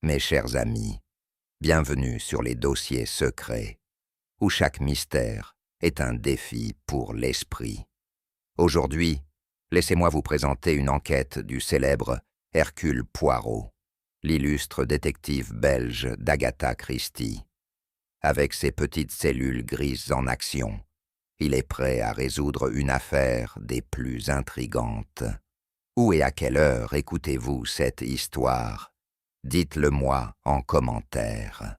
Mes chers amis, bienvenue sur les dossiers secrets, où chaque mystère est un défi pour l'esprit. Aujourd'hui, laissez-moi vous présenter une enquête du célèbre Hercule Poirot, l'illustre détective belge d'Agatha Christie. Avec ses petites cellules grises en action, il est prêt à résoudre une affaire des plus intrigantes. Où et à quelle heure écoutez-vous cette histoire? Dites-le moi en commentaire.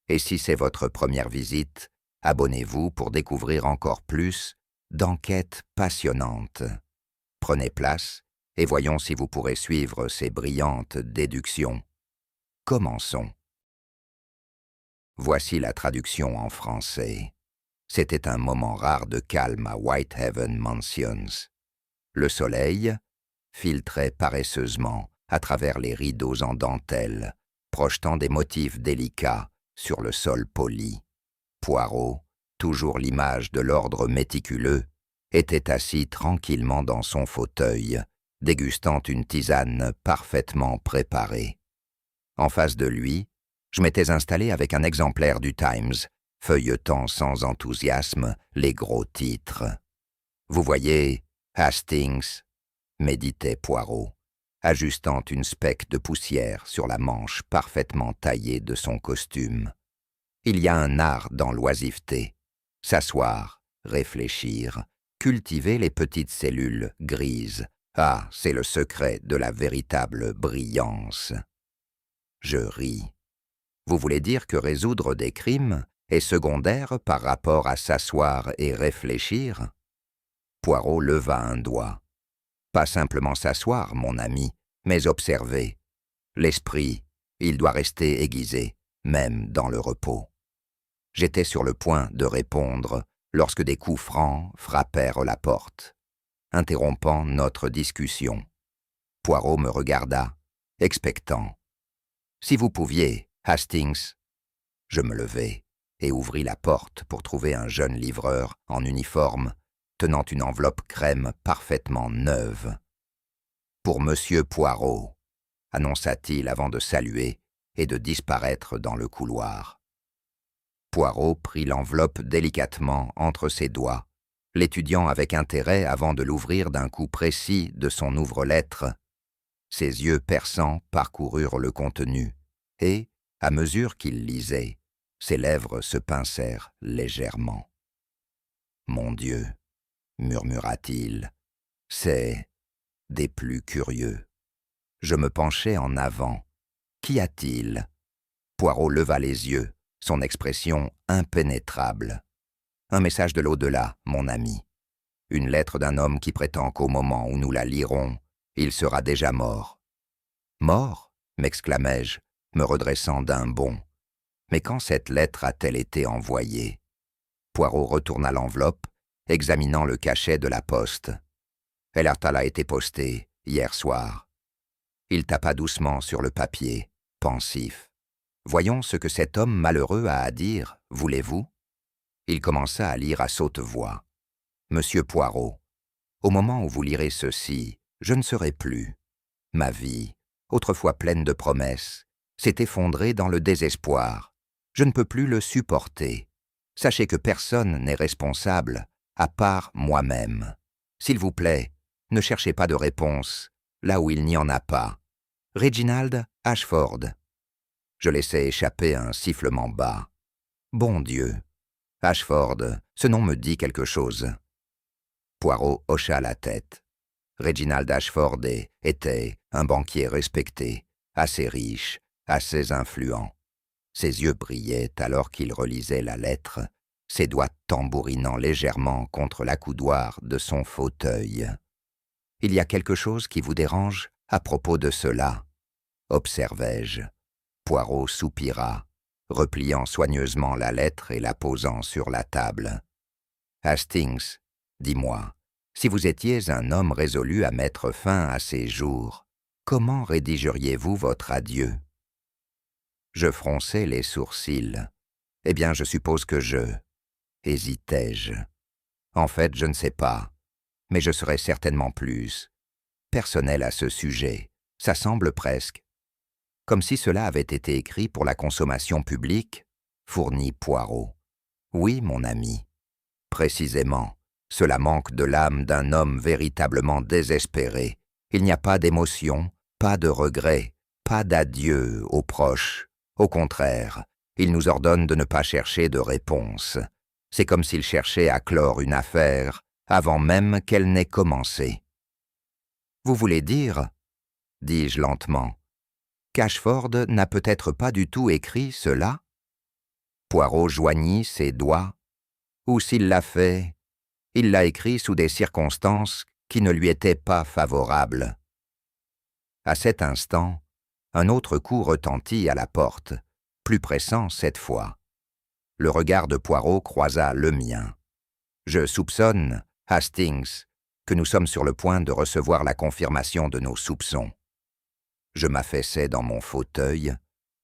Et si c'est votre première visite, abonnez-vous pour découvrir encore plus d'enquêtes passionnantes. Prenez place et voyons si vous pourrez suivre ces brillantes déductions. Commençons. Voici la traduction en français. C'était un moment rare de calme à Whitehaven Mansions. Le soleil filtrait paresseusement à travers les rideaux en dentelle, projetant des motifs délicats sur le sol poli. Poirot, toujours l'image de l'ordre méticuleux, était assis tranquillement dans son fauteuil, dégustant une tisane parfaitement préparée. En face de lui, je m'étais installé avec un exemplaire du Times, feuilletant sans enthousiasme les gros titres. « Vous voyez, Hastings » méditait Poirot, ajustant une specque de poussière sur la manche parfaitement taillée de son costume. Il y a un art dans l'oisiveté. S'asseoir, réfléchir, cultiver les petites cellules grises. Ah, c'est le secret de la véritable brillance. Je ris. Vous voulez dire que résoudre des crimes est secondaire par rapport à s'asseoir et réfléchir? Poirot leva un doigt. Pas simplement s'asseoir, mon ami, mais observer. L'esprit, il doit rester aiguisé, même dans le repos. J'étais sur le point de répondre lorsque des coups francs frappèrent la porte, interrompant notre discussion. Poirot me regarda, expectant. « Si vous pouviez, Hastings !» Je me levai et ouvris la porte pour trouver un jeune livreur en uniforme tenant une enveloppe crème parfaitement neuve. « Pour Monsieur Poirot », annonça-t-il avant de saluer et de disparaître dans le couloir. Poirot prit l'enveloppe délicatement entre ses doigts, l'étudiant avec intérêt avant de l'ouvrir d'un coup précis de son ouvre-lettres. Ses yeux perçants parcoururent le contenu, et, à mesure qu'il lisait, ses lèvres se pincèrent légèrement. « Mon Dieu !» murmura-t-il, « c'est des plus curieux. » Je me penchai en avant. « Qu'y a-t-il » Poirot leva les yeux, son expression impénétrable. « Un message de l'au-delà, mon ami. Une lettre d'un homme qui prétend qu'au moment où nous la lirons, il sera déjà mort. »« Mort » m'exclamai-je, me redressant d'un bond. « Mais quand cette lettre a-t-elle été envoyée ?» Poirot retourna l'enveloppe, examinant le cachet de la poste. « Elle a été postée hier soir. » Il tapa doucement sur le papier, pensif. « Voyons ce que cet homme malheureux a à dire, voulez-vous » Il commença à lire à saute voix. « Monsieur Poirot, au moment où vous lirez ceci, je ne serai plus. Ma vie, autrefois pleine de promesses, s'est effondrée dans le désespoir. Je ne peux plus le supporter. Sachez que personne n'est responsable, à part moi-même. S'il vous plaît, ne cherchez pas de réponse, là où il n'y en a pas. Reginald Ashford. » Je laissai échapper un sifflement bas. Bon Dieu, Ashford, ce nom me dit quelque chose. Poirot hocha la tête. Reginald Ashford était un banquier respecté, assez riche, assez influent. Ses yeux brillaient alors qu'il relisait la lettre, ses doigts tambourinant légèrement contre l'accoudoir de son fauteuil. « Il y a quelque chose qui vous dérange à propos de cela ?» observai-je. Poirot soupira, repliant soigneusement la lettre et la posant sur la table. « Hastings, dis-moi, si vous étiez un homme résolu à mettre fin à ces jours, comment rédigeriez-vous votre adieu ?» Je fronçai les sourcils. « Eh bien, je suppose que je... » hésitai-je. « En fait, je ne sais pas, mais je serai certainement plus personnel à ce sujet. Ça semble presque. » comme si cela avait été écrit pour la consommation publique, fournit Poirot. Oui, mon ami. Précisément, cela manque de l'âme d'un homme véritablement désespéré. Il n'y a pas d'émotion, pas de regret, pas d'adieu aux proches. Au contraire, il nous ordonne de ne pas chercher de réponse. C'est comme s'il cherchait à clore une affaire avant même qu'elle n'ait commencé. « Vous voulez dire, dis-je lentement, qu'Ashford n'a peut-être pas du tout écrit cela ?» Poirot joignit ses doigts, ou s'il l'a fait, il l'a écrit sous des circonstances qui ne lui étaient pas favorables. À cet instant, un autre coup retentit à la porte, plus pressant cette fois. Le regard de Poirot croisa le mien. Je soupçonne, Hastings, que nous sommes sur le point de recevoir la confirmation de nos soupçons. Je m'affaissai dans mon fauteuil,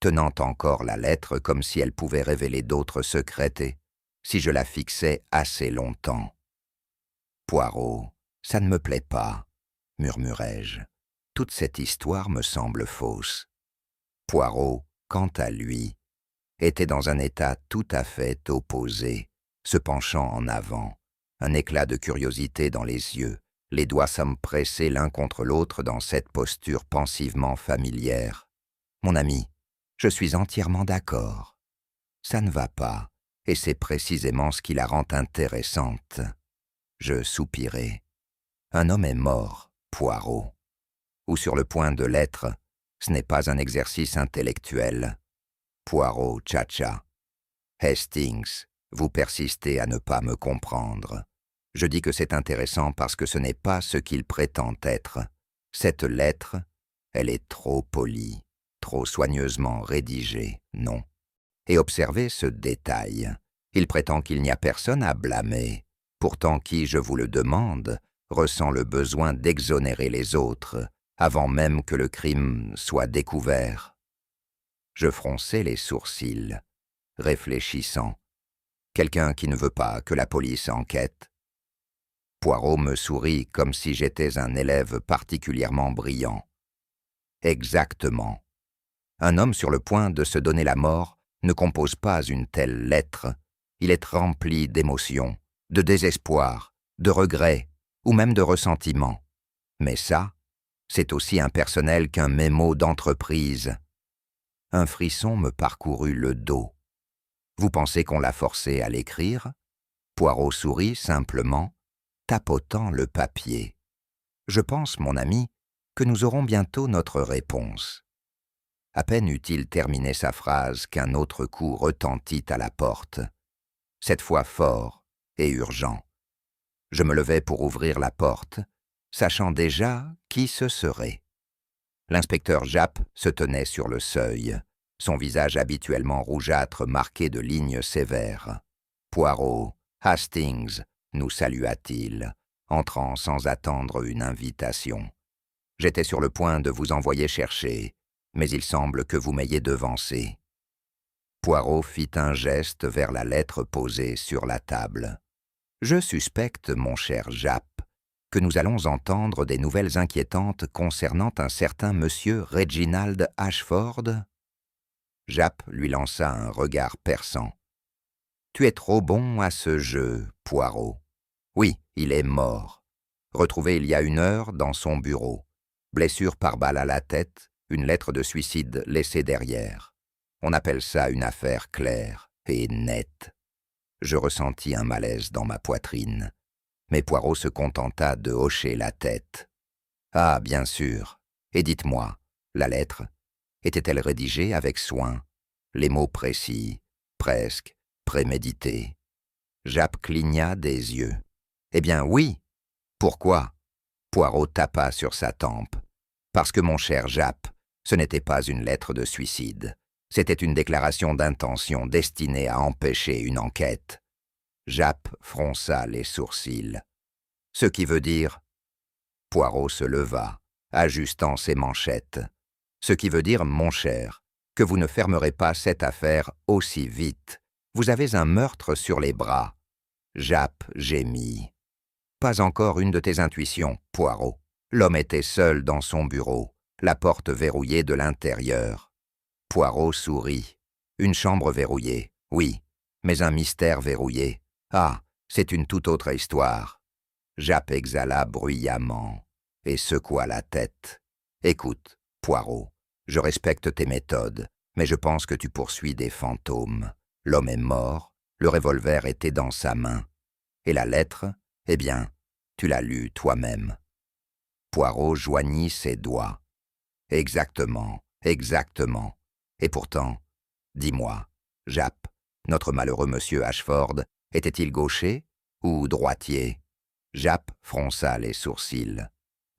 tenant encore la lettre comme si elle pouvait révéler d'autres secrets, si je la fixais assez longtemps. « Poirot, ça ne me plaît pas, » murmurai-je. « Toute cette histoire me semble fausse. » Poirot, quant à lui, était dans un état tout à fait opposé, se penchant en avant, un éclat de curiosité dans les yeux, les doigts s'empressaient l'un contre l'autre dans cette posture pensivement familière. « Mon ami, je suis entièrement d'accord. Ça ne va pas, et c'est précisément ce qui la rend intéressante. » Je soupirai. Un homme est mort, Poirot. Ou sur le point de l'être, ce n'est pas un exercice intellectuel. Poirot, tcha-tcha. Hastings, vous persistez à ne pas me comprendre. Je dis que c'est intéressant parce que ce n'est pas ce qu'il prétend être. Cette lettre, elle est trop polie, trop soigneusement rédigée, non. Et observez ce détail. Il prétend qu'il n'y a personne à blâmer. Pourtant qui, je vous le demande, ressent le besoin d'exonérer les autres, avant même que le crime soit découvert. Je fronçai les sourcils, réfléchissant. Quelqu'un qui ne veut pas que la police enquête. Poirot me sourit comme si j'étais un élève particulièrement brillant. Exactement. Un homme sur le point de se donner la mort ne compose pas une telle lettre. Il est rempli d'émotions, de désespoir, de regrets ou même de ressentiment. Mais ça, c'est aussi impersonnel qu'un mémo d'entreprise. Un frisson me parcourut le dos. Vous pensez qu'on l'a forcé à l'écrire? Poirot sourit simplement, tapotant le papier. Je pense, mon ami, que nous aurons bientôt notre réponse. À peine eut-il terminé sa phrase qu'un autre coup retentit à la porte, cette fois fort et urgent. Je me levai pour ouvrir la porte, sachant déjà qui ce serait. L'inspecteur Japp se tenait sur le seuil, son visage habituellement rougeâtre marqué de lignes sévères. « Poirot, Hastings » nous salua-t-il, entrant sans attendre une invitation. « J'étais sur le point de vous envoyer chercher, mais il semble que vous m'ayez devancé. » Poirot fit un geste vers la lettre posée sur la table. « Je suspecte, mon cher Japp, que nous allons entendre des nouvelles inquiétantes concernant un certain monsieur Reginald Ashford ?» Japp lui lança un regard perçant. « Tu es trop bon à ce jeu, Poirot. Oui, il est mort. Retrouvé il y a 1 heure dans son bureau. Blessure par balle à la tête, une lettre de suicide laissée derrière. On appelle ça une affaire claire et nette. » Je ressentis un malaise dans ma poitrine, mais Poirot se contenta de hocher la tête. « Ah, bien sûr. Et dites-moi, la lettre, était-elle rédigée avec soin? Les mots précis, presque, prémédités. » Japp cligna des yeux. « Eh bien oui. Pourquoi ?» Poirot tapa sur sa tempe. « Parce que mon cher Japp, ce n'était pas une lettre de suicide. C'était une déclaration d'intention destinée à empêcher une enquête. » Japp fronça les sourcils. « Ce qui veut dire… » Poirot se leva, ajustant ses manchettes. « Ce qui veut dire, mon cher, que vous ne fermerez pas cette affaire aussi vite. Vous avez un meurtre sur les bras. » Japp gémit. « Pas encore une de tes intuitions, Poirot. L'homme était seul dans son bureau, la porte verrouillée de l'intérieur. Poirot sourit. Une chambre verrouillée, oui, mais un mystère verrouillé. Ah, c'est une toute autre histoire. Japp exhala bruyamment et secoua la tête. Écoute, Poirot, je respecte tes méthodes, mais je pense que tu poursuis des fantômes. L'homme est mort, le revolver était dans sa main. Et la lettre, eh bien, tu l'as lue toi-même. Poirot joignit ses doigts. Exactement, exactement. Et pourtant, dis-moi, Japp, notre malheureux monsieur Ashford, était-il gaucher ou droitier? Japp fronça les sourcils.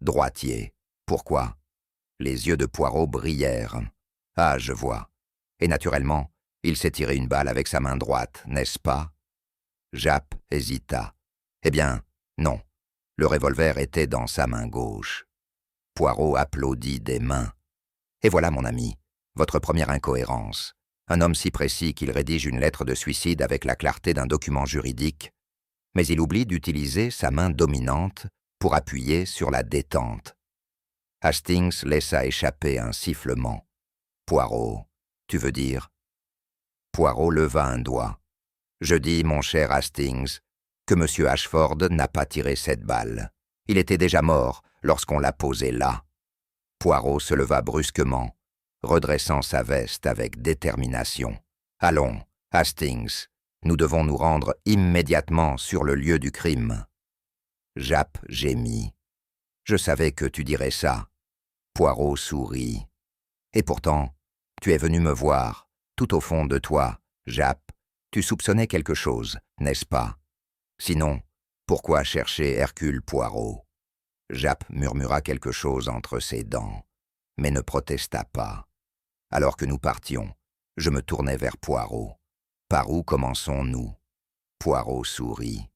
Droitier. Pourquoi? Les yeux de Poirot brillèrent. Ah, je vois. Et naturellement, il s'est tiré une balle avec sa main droite, n'est-ce pas? Japp hésita. Eh bien, non. Le revolver était dans sa main gauche. Poirot applaudit des mains. Et voilà, mon ami, votre première incohérence. Un homme si précis qu'il rédige une lettre de suicide avec la clarté d'un document juridique, mais il oublie d'utiliser sa main dominante pour appuyer sur la détente. Hastings laissa échapper un sifflement. Poirot, tu veux dire? Poirot leva un doigt. Je dis, mon cher Hastings, que M. Ashford n'a pas tiré cette balle. Il était déjà mort lorsqu'on l'a posé là. Poirot se leva brusquement, redressant sa veste avec détermination. Allons, Hastings, nous devons nous rendre immédiatement sur le lieu du crime. Japp gémit. Je savais que tu dirais ça. Poirot sourit. Et pourtant, tu es venu me voir, tout au fond de toi, Japp. Tu soupçonnais quelque chose, n'est-ce pas? Sinon, pourquoi chercher Hercule Poirot? Japp murmura quelque chose entre ses dents, mais ne protesta pas. Alors que nous partions, je me tournai vers Poirot. Par où commençons-nous? Poirot sourit.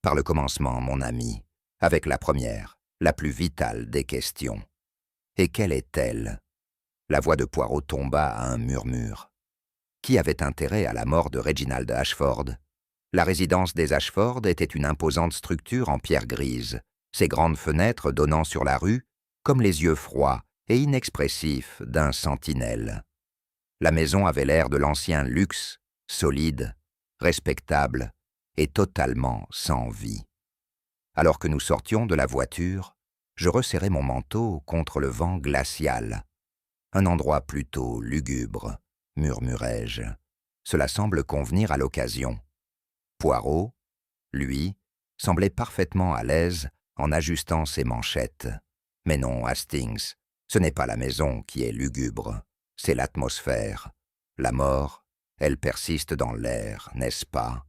Par le commencement, mon ami, avec la première, la plus vitale des questions. Et quelle est-elle? La voix de Poirot tomba à un murmure. Qui avait intérêt à la mort de Reginald Ashford? La résidence des Ashford était une imposante structure en pierre grise, ses grandes fenêtres donnant sur la rue, comme les yeux froids et inexpressifs d'un sentinelle. La maison avait l'air de l'ancien luxe, solide, respectable et totalement sans vie. Alors que nous sortions de la voiture, je resserrai mon manteau contre le vent glacial. Un endroit plutôt lugubre, murmurai-je. Cela semble convenir à l'occasion. Poirot, lui, semblait parfaitement à l'aise en ajustant ses manchettes. Mais non, Hastings, ce n'est pas la maison qui est lugubre, c'est l'atmosphère. La mort, elle persiste dans l'air, n'est-ce pas?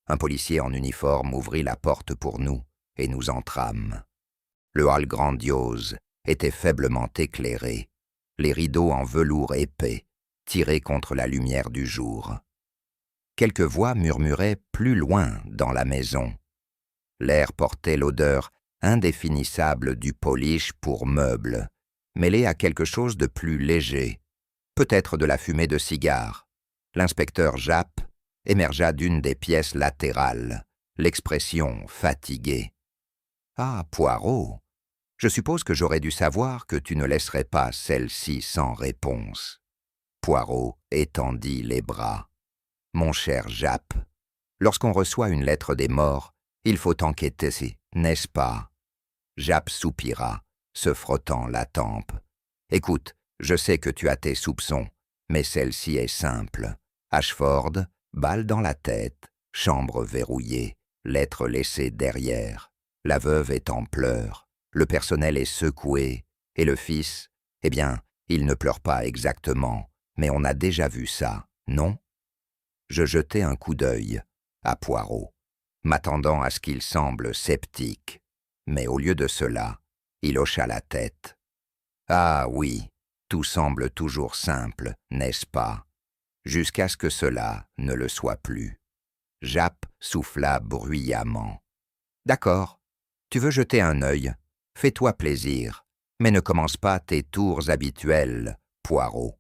Un policier en uniforme ouvrit la porte pour nous et nous entrâmes. Le hall grandiose était faiblement éclairé, les rideaux en velours épais, tirés contre la lumière du jour. Quelques voix murmuraient plus loin dans la maison. L'air portait l'odeur indéfinissable du polish pour meubles, mêlée à quelque chose de plus léger, peut-être de la fumée de cigare. L'inspecteur Japp émergea d'une des pièces latérales, l'expression fatiguée. « Ah, Poirot, je suppose que j'aurais dû savoir que tu ne laisserais pas celle-ci sans réponse. » Poirot étendit les bras. « Mon cher Japp, lorsqu'on reçoit une lettre des morts, il faut enquêter, n'est-ce pas? » Japp soupira, se frottant la tempe. « Écoute, je sais que tu as tes soupçons, mais celle-ci est simple. Ashford, balle dans la tête, chambre verrouillée, lettre laissée derrière. La veuve est en pleurs, le personnel est secoué, et le fils, eh bien, il ne pleure pas exactement, mais on a déjà vu ça, non? » Je jetai un coup d'œil à Poirot, m'attendant à ce qu'il semble sceptique, mais au lieu de cela, il hocha la tête. « Ah oui, tout semble toujours simple, n'est-ce pas? Jusqu'à ce que cela ne le soit plus. » Japp souffla bruyamment. « D'accord, tu veux jeter un œil, fais-toi plaisir, mais ne commence pas tes tours habituels, Poirot. »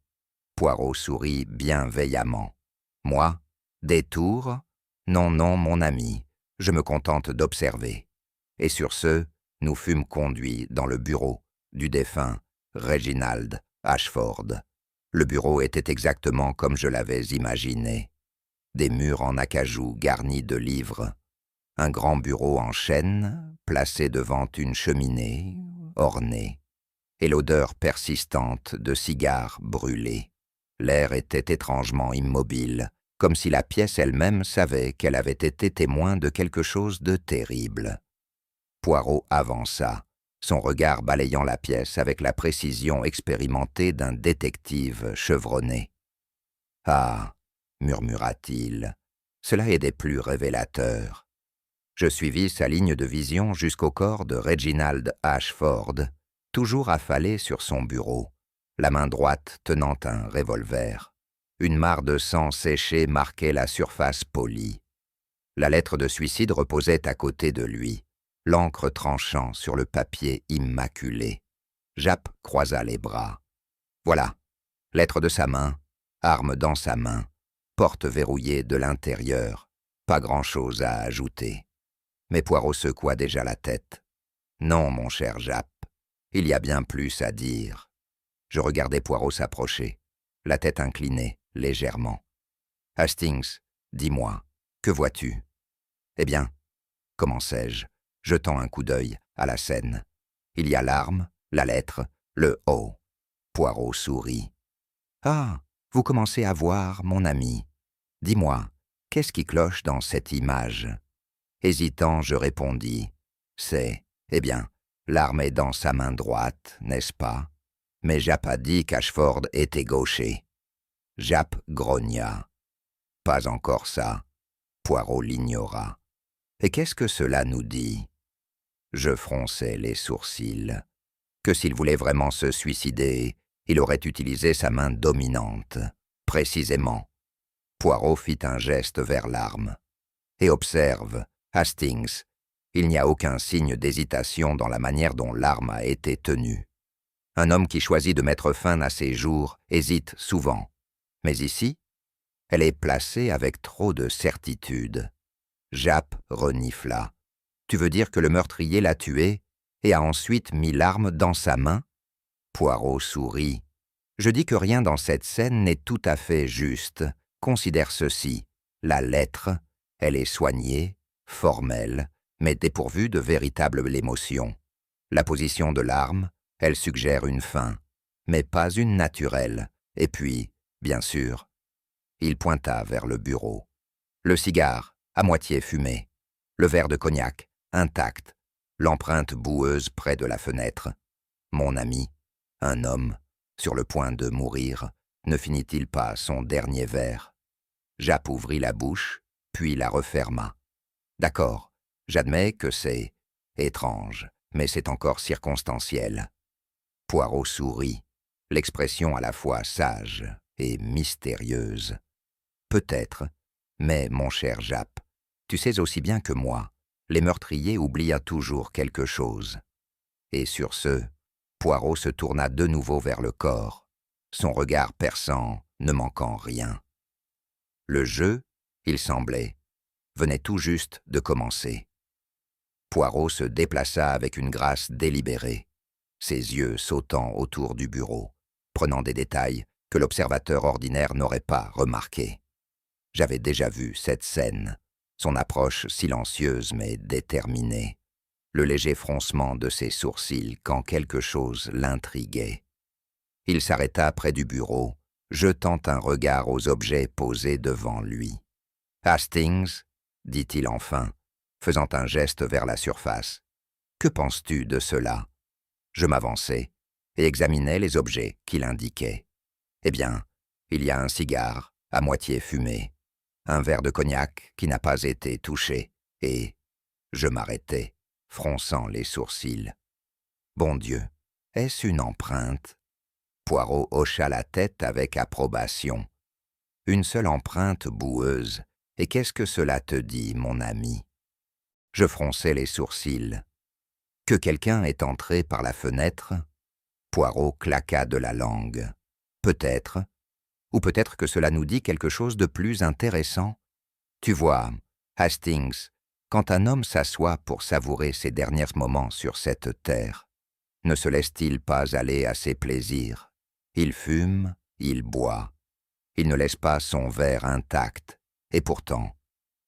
Poirot sourit bienveillamment. « Moi, des tours? Non, non, mon ami, je me contente d'observer. » Et sur ce, nous fûmes conduits dans le bureau du défunt Reginald Ashford. Le bureau était exactement comme je l'avais imaginé. Des murs en acajou garnis de livres, un grand bureau en chêne, placé devant une cheminée, ornée, et l'odeur persistante de cigares brûlés. L'air était étrangement immobile, comme si la pièce elle-même savait qu'elle avait été témoin de quelque chose de terrible. Poirot avança, son regard balayant la pièce avec la précision expérimentée d'un détective chevronné. « Ah !» murmura-t-il, « cela est des plus révélateurs. » Je suivis sa ligne de vision jusqu'au corps de Reginald Ashford, toujours affalé sur son bureau, la main droite tenant un revolver. Une mare de sang séché marquait la surface polie. La lettre de suicide reposait à côté de lui, l'encre tranchant sur le papier immaculé. Japp croisa les bras. Voilà, lettre de sa main, arme dans sa main, porte verrouillée de l'intérieur, pas grand-chose à ajouter. Mais Poirot secoua déjà la tête. Non, mon cher Japp, il y a bien plus à dire. Je regardais Poirot s'approcher, la tête inclinée, légèrement. Hastings, dis-moi, que vois-tu? Eh bien, commençai-je, jetant un coup d'œil à la scène. Il y a l'arme, la lettre, le O. Poirot sourit. Ah, vous commencez à voir, mon ami. Dis-moi, qu'est-ce qui cloche dans cette image? Hésitant, je répondis. C'est, eh bien, l'arme est dans sa main droite, n'est-ce pas? Mais Japp a dit qu'Ashford était gaucher. Japp grogna. Pas encore ça. Poirot l'ignora. Et qu'est-ce que cela nous dit? Je fronçai les sourcils. Que s'il voulait vraiment se suicider, il aurait utilisé sa main dominante, précisément. Poirot fit un geste vers l'arme. Et observe, Hastings, il n'y a aucun signe d'hésitation dans la manière dont l'arme a été tenue. Un homme qui choisit de mettre fin à ses jours hésite souvent. Mais ici, elle est placée avec trop de certitude. Japp renifla. Tu veux dire que le meurtrier l'a tué et a ensuite mis l'arme dans sa main? Poirot sourit. Je dis que rien dans cette scène n'est tout à fait juste. Considère ceci. La lettre, elle est soignée, formelle, mais dépourvue de véritable émotion. La position de l'arme, elle suggère une fin, mais pas une naturelle. Et puis, bien sûr, il pointa vers le bureau. Le cigare, à moitié fumé. Le verre de cognac, intact. L'empreinte boueuse près de la fenêtre. Mon ami, un homme, sur le point de mourir, ne finit-il pas son dernier verre? Japp ouvrit la bouche, puis la referma. D'accord, j'admets que c'est étrange, mais c'est encore circonstanciel. Poirot sourit, l'expression à la fois sage et mystérieuse. Peut-être, mais mon cher Japp, tu sais aussi bien que moi, les meurtriers oublient toujours quelque chose. Et sur ce, Poirot se tourna de nouveau vers le corps, son regard perçant ne manquant rien. Le jeu, il semblait, venait tout juste de commencer. Poirot se déplaça avec une grâce délibérée, ses yeux sautant autour du bureau, prenant des détails que l'observateur ordinaire n'aurait pas remarqués. J'avais déjà vu cette scène, son approche silencieuse mais déterminée, le léger froncement de ses sourcils quand quelque chose l'intriguait. Il s'arrêta près du bureau, jetant un regard aux objets posés devant lui. « Hastings, dit-il enfin, faisant un geste vers la surface, que penses-tu de cela ?» Je m'avançai et examinai les objets qu'il indiquait. Eh bien, il y a un cigare, à moitié fumé, un verre de cognac qui n'a pas été touché, et je m'arrêtai, fronçant les sourcils. Bon Dieu, est-ce une empreinte? Poirot hocha la tête avec approbation. Une seule empreinte boueuse, et qu'est-ce que cela te dit, mon ami? Je fronçai les sourcils. Que quelqu'un est entré par la fenêtre? Poirot claqua de la langue. Peut-être, ou peut-être que cela nous dit quelque chose de plus intéressant. Tu vois, Hastings, quand un homme s'assoit pour savourer ses derniers moments sur cette terre, ne se laisse-t-il pas aller à ses plaisirs? Il fume, il boit. Il ne laisse pas son verre intact. Et pourtant,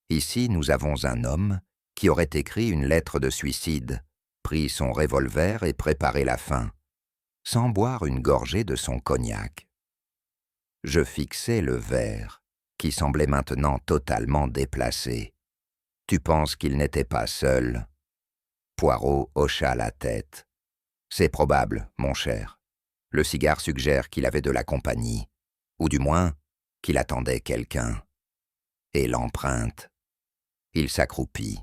ici nous avons un homme qui aurait écrit une lettre de suicide, pris son revolver et préparé la fin, sans boire une gorgée de son cognac. Je fixai le verre, qui semblait maintenant totalement déplacé. « Tu penses qu'il n'était pas seul ?» Poirot hocha la tête. « C'est probable, mon cher. Le cigare suggère qu'il avait de la compagnie, ou du moins qu'il attendait quelqu'un. Et l'empreinte ?» Il s'accroupit,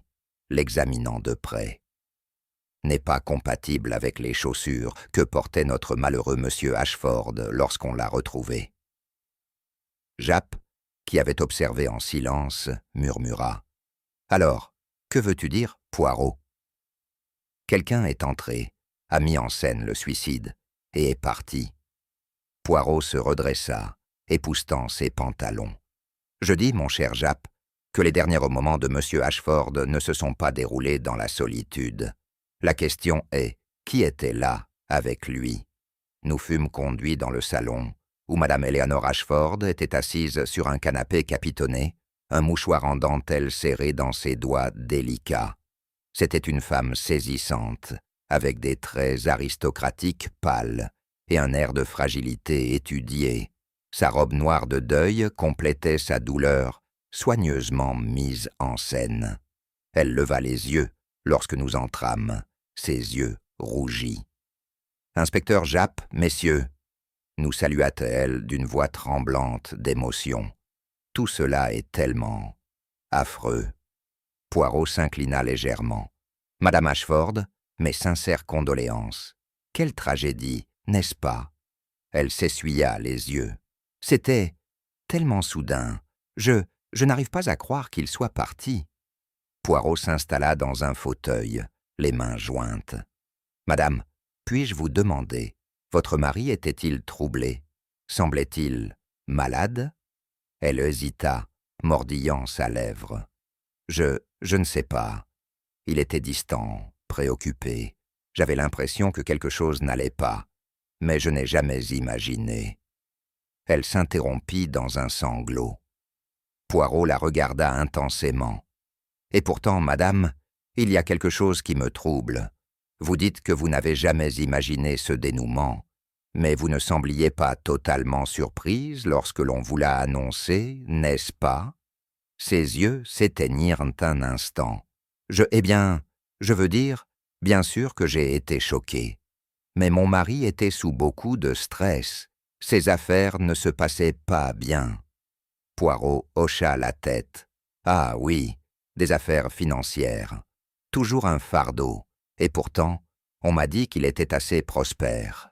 l'examinant de près. « N'est pas compatible avec les chaussures que portait notre malheureux monsieur Ashford lorsqu'on l'a retrouvé. » Japp, qui avait observé en silence, murmura. « Alors, que veux-tu dire, Poirot ?» Quelqu'un est entré, a mis en scène le suicide, et est parti. Poirot se redressa, époussetant ses pantalons. « Je dis, mon cher Japp, que les derniers moments de M. Ashford ne se sont pas déroulés dans la solitude. La question est, qui était là, avec lui? Nous fûmes conduits dans le salon, où Mme Eleanor Ashford était assise sur un canapé capitonné, un mouchoir en dentelle serré dans ses doigts délicats. C'était une femme saisissante, avec des traits aristocratiques pâles et un air de fragilité étudié. Sa robe noire de deuil complétait sa douleur, soigneusement mise en scène. Elle leva les yeux lorsque nous entrâmes, ses yeux rougis. « Inspecteur Japp, messieurs !» nous salua-t-elle d'une voix tremblante d'émotion. « Tout cela est tellement affreux. » Poirot s'inclina légèrement. « Madame Ashford, mes sincères condoléances. Quelle tragédie, n'est-ce pas ?» Elle s'essuya les yeux. « C'était tellement soudain. Je n'arrive pas à croire qu'il soit parti. » Poirot s'installa dans un fauteuil, les mains jointes. « Madame, puis-je vous demander, votre mari était-il troublé? Semblait-il malade ?» Elle hésita, mordillant sa lèvre. Je ne sais pas. Il était distant, préoccupé. J'avais l'impression que quelque chose n'allait pas, mais je n'ai jamais imaginé. » Elle s'interrompit dans un sanglot. Poirot la regarda intensément. « Et pourtant, madame, il y a quelque chose qui me trouble. Vous dites que vous n'avez jamais imaginé ce dénouement, mais vous ne sembliez pas totalement surprise lorsque l'on vous l'a annoncé, n'est-ce pas ?» Ses yeux s'éteignirent un instant. « Je veux dire, bien sûr que j'ai été choqué. Mais mon mari était sous beaucoup de stress. Ses affaires ne se passaient pas bien. » Poirot hocha la tête. « Ah oui, des affaires financières. Toujours un fardeau. Et pourtant, on m'a dit qu'il était assez prospère. »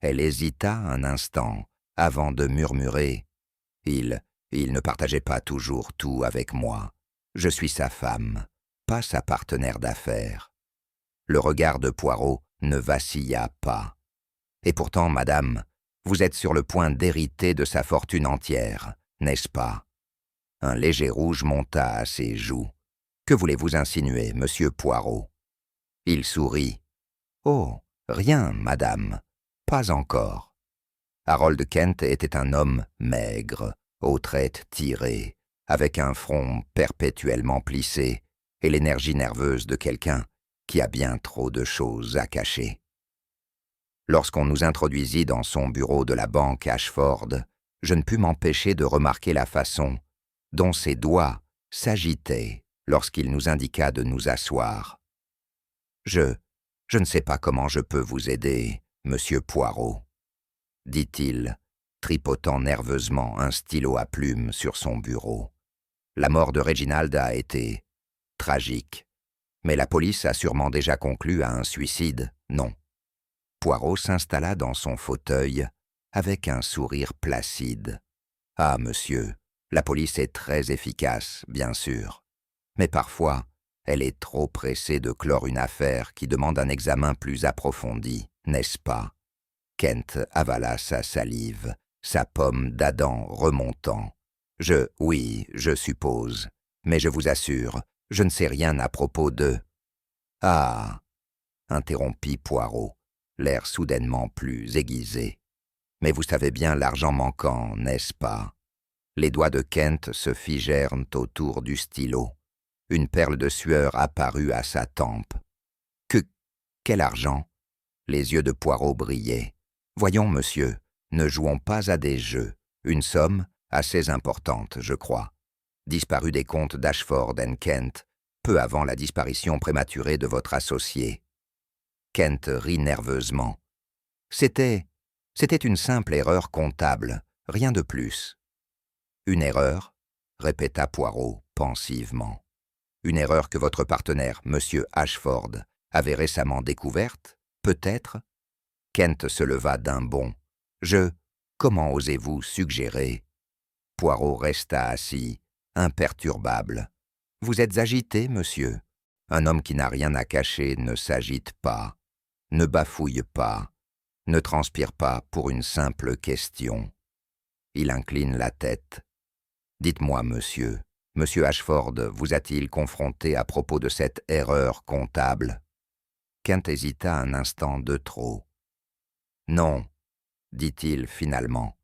Elle hésita un instant, avant de murmurer. « Il ne partageait pas toujours tout avec moi. Je suis sa femme, pas sa partenaire d'affaires. » Le regard de Poirot ne vacilla pas. « Et pourtant, madame, vous êtes sur le point d'hériter de sa fortune entière, n'est-ce pas ?» Un léger rouge monta à ses joues. « Que voulez-vous insinuer, monsieur Poirot ?» Il sourit. « Oh, rien, madame, pas encore. » Harold Kent était un homme maigre, aux traits tirées, avec un front perpétuellement plissé et l'énergie nerveuse de quelqu'un qui a bien trop de choses à cacher. Lorsqu'on nous introduisit dans son bureau de la banque Ashford, je ne pus m'empêcher de remarquer la façon dont ses doigts s'agitaient lorsqu'il nous indiqua de nous asseoir. « Je ne sais pas comment je peux vous aider, monsieur Poirot, » dit-il, tripotant nerveusement un stylo à plume sur son bureau. « La mort de Reginald a été tragique, mais la police a sûrement déjà conclu à un suicide, non ?» Poirot s'installa dans son fauteuil avec un sourire placide. « Ah, monsieur, la police est très efficace, bien sûr, mais parfois, elle est trop pressée de clore une affaire qui demande un examen plus approfondi, n'est-ce pas ?» Kent avala sa salive, sa pomme d'Adam remontant. « Oui, je suppose, mais je vous assure, je ne sais rien à propos de... » « Ah !» interrompit Poirot, l'air soudainement plus aiguisé. « Mais vous savez bien l'argent manquant, n'est-ce pas? Les doigts de Kent se figèrent autour du stylo. Une perle de sueur apparut à sa tempe. Quel argent? Les yeux de Poirot brillaient. Voyons, monsieur, ne jouons pas à des jeux. Une somme assez importante, je crois. Disparu des comptes d'Ashford & Kent, peu avant la disparition prématurée de votre associé. Kent rit nerveusement. C'était une simple erreur comptable, rien de plus. Une erreur, répéta Poirot pensivement. Une erreur que votre partenaire, monsieur Ashford, avait récemment découverte, peut-être? Kent se leva d'un bond. Comment osez-vous suggérer? Poirot resta assis, imperturbable. Vous êtes agité, monsieur. Un homme qui n'a rien à cacher ne s'agite pas, ne bafouille pas, ne transpire pas pour une simple question. Il incline la tête. Dites-moi, monsieur, monsieur Ashford vous a-t-il confronté à propos de cette erreur comptable? Kent hésita un instant de trop. Non, dit-il finalement.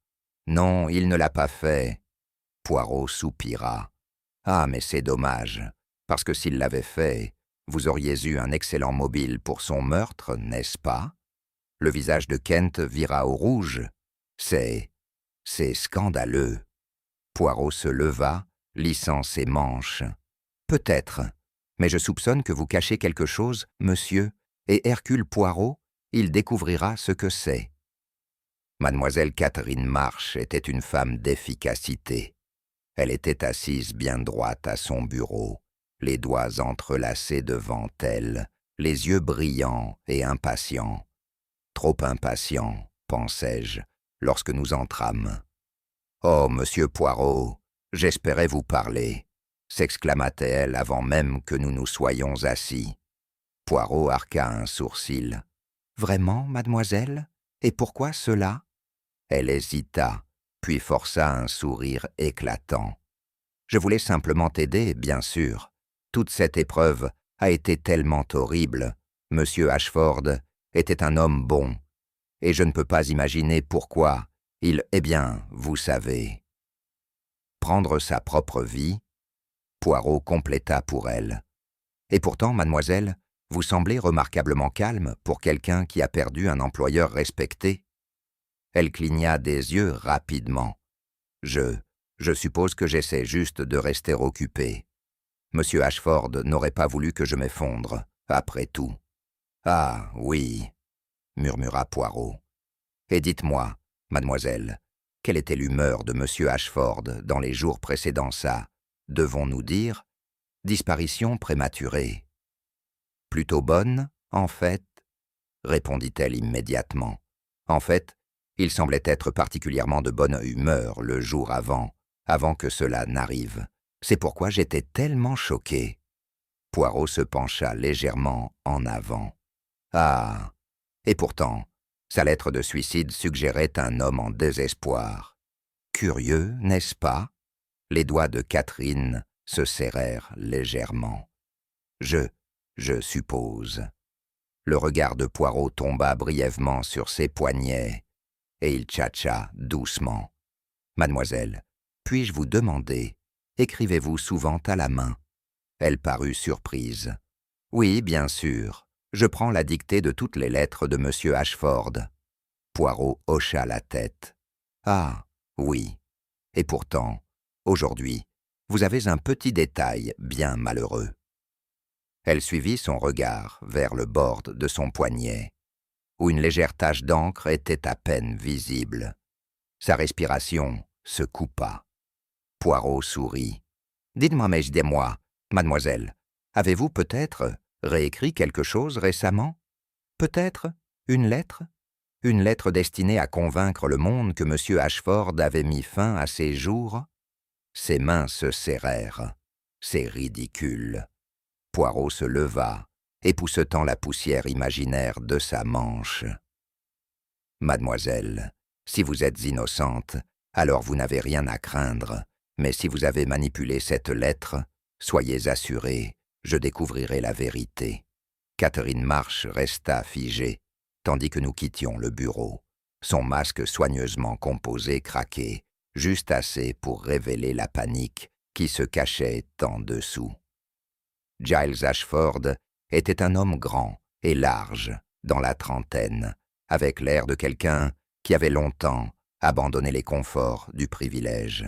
Non, il ne l'a pas fait. Poirot soupira. Ah, mais c'est dommage, parce que s'il l'avait fait, vous auriez eu un excellent mobile pour son meurtre, n'est-ce pas? Le visage de Kent vira au rouge. C'est scandaleux. Poirot se leva, lissant ses manches. Peut-être, mais je soupçonne que vous cachez quelque chose, monsieur, et Hercule Poirot, il découvrira ce que c'est. Mademoiselle Catherine March était une femme d'efficacité. Elle était assise bien droite à son bureau, les doigts entrelacés devant elle, les yeux brillants et impatients. Trop impatients, pensai-je, lorsque nous entrâmes. « Oh, monsieur Poirot, j'espérais vous parler », s'exclama-t-elle avant même que nous nous soyons assis. Poirot arqua un sourcil. « Vraiment, mademoiselle? Et pourquoi cela ?» Elle hésita, puis força un sourire éclatant. « Je voulais simplement t'aider, bien sûr. Toute cette épreuve a été tellement horrible. Monsieur Ashford était un homme bon, et je ne peux pas imaginer pourquoi eh bien, vous savez. » Prendre sa propre vie, Poirot compléta pour elle. « Et pourtant, mademoiselle, vous semblez remarquablement calme pour quelqu'un qui a perdu un employeur respecté. » Elle cligna des yeux rapidement. « Je suppose que j'essaie juste de rester occupé. Monsieur Ashford n'aurait pas voulu que je m'effondre, après tout. »« Ah, oui, » murmura Poirot. « Et dites-moi, mademoiselle, quelle était l'humeur de monsieur Ashford dans les jours précédant ça, devons-nous dire, disparition prématurée? »« Plutôt bonne, en fait, » répondit-elle immédiatement. « En fait, il semblait être particulièrement de bonne humeur le jour avant que cela n'arrive. C'est pourquoi j'étais tellement choqué. » Poirot se pencha légèrement en avant. « Ah, et pourtant, sa lettre de suicide suggérait un homme en désespoir. Curieux, n'est-ce pas? » Les doigts de Catherine se serrèrent légèrement. « Je suppose. » Le regard de Poirot tomba brièvement sur ses poignets, et il tchatcha doucement. « Mademoiselle, puis-je vous demander, écrivez-vous souvent à la main ?» Elle parut surprise. « Oui, bien sûr. Je prends la dictée de toutes les lettres de monsieur Ashford. » Poirot hocha la tête. « Ah, oui. Et pourtant, aujourd'hui, vous avez un petit détail bien malheureux. » Elle suivit son regard vers le bord de son poignet, où une légère tache d'encre était à peine visible. Sa respiration se coupa. Poirot sourit. « Dites-moi, moi, mademoiselle, avez-vous peut-être réécrit quelque chose récemment? Peut-être une lettre? Une lettre destinée à convaincre le monde que monsieur Ashford avait mis fin à ses jours? » Ses mains se serrèrent. « C'est ridicule. » Poirot se leva, époussetant la poussière imaginaire de sa manche. « Mademoiselle, si vous êtes innocente, alors vous n'avez rien à craindre, mais si vous avez manipulé cette lettre, soyez assurée, je découvrirai la vérité. » Catherine March resta figée, tandis que nous quittions le bureau. son masque soigneusement composé craquait, juste assez pour révéler la panique qui se cachait en dessous. Giles Ashford était un homme grand et large, dans la trentaine, avec l'air de quelqu'un qui avait longtemps abandonné les conforts du privilège.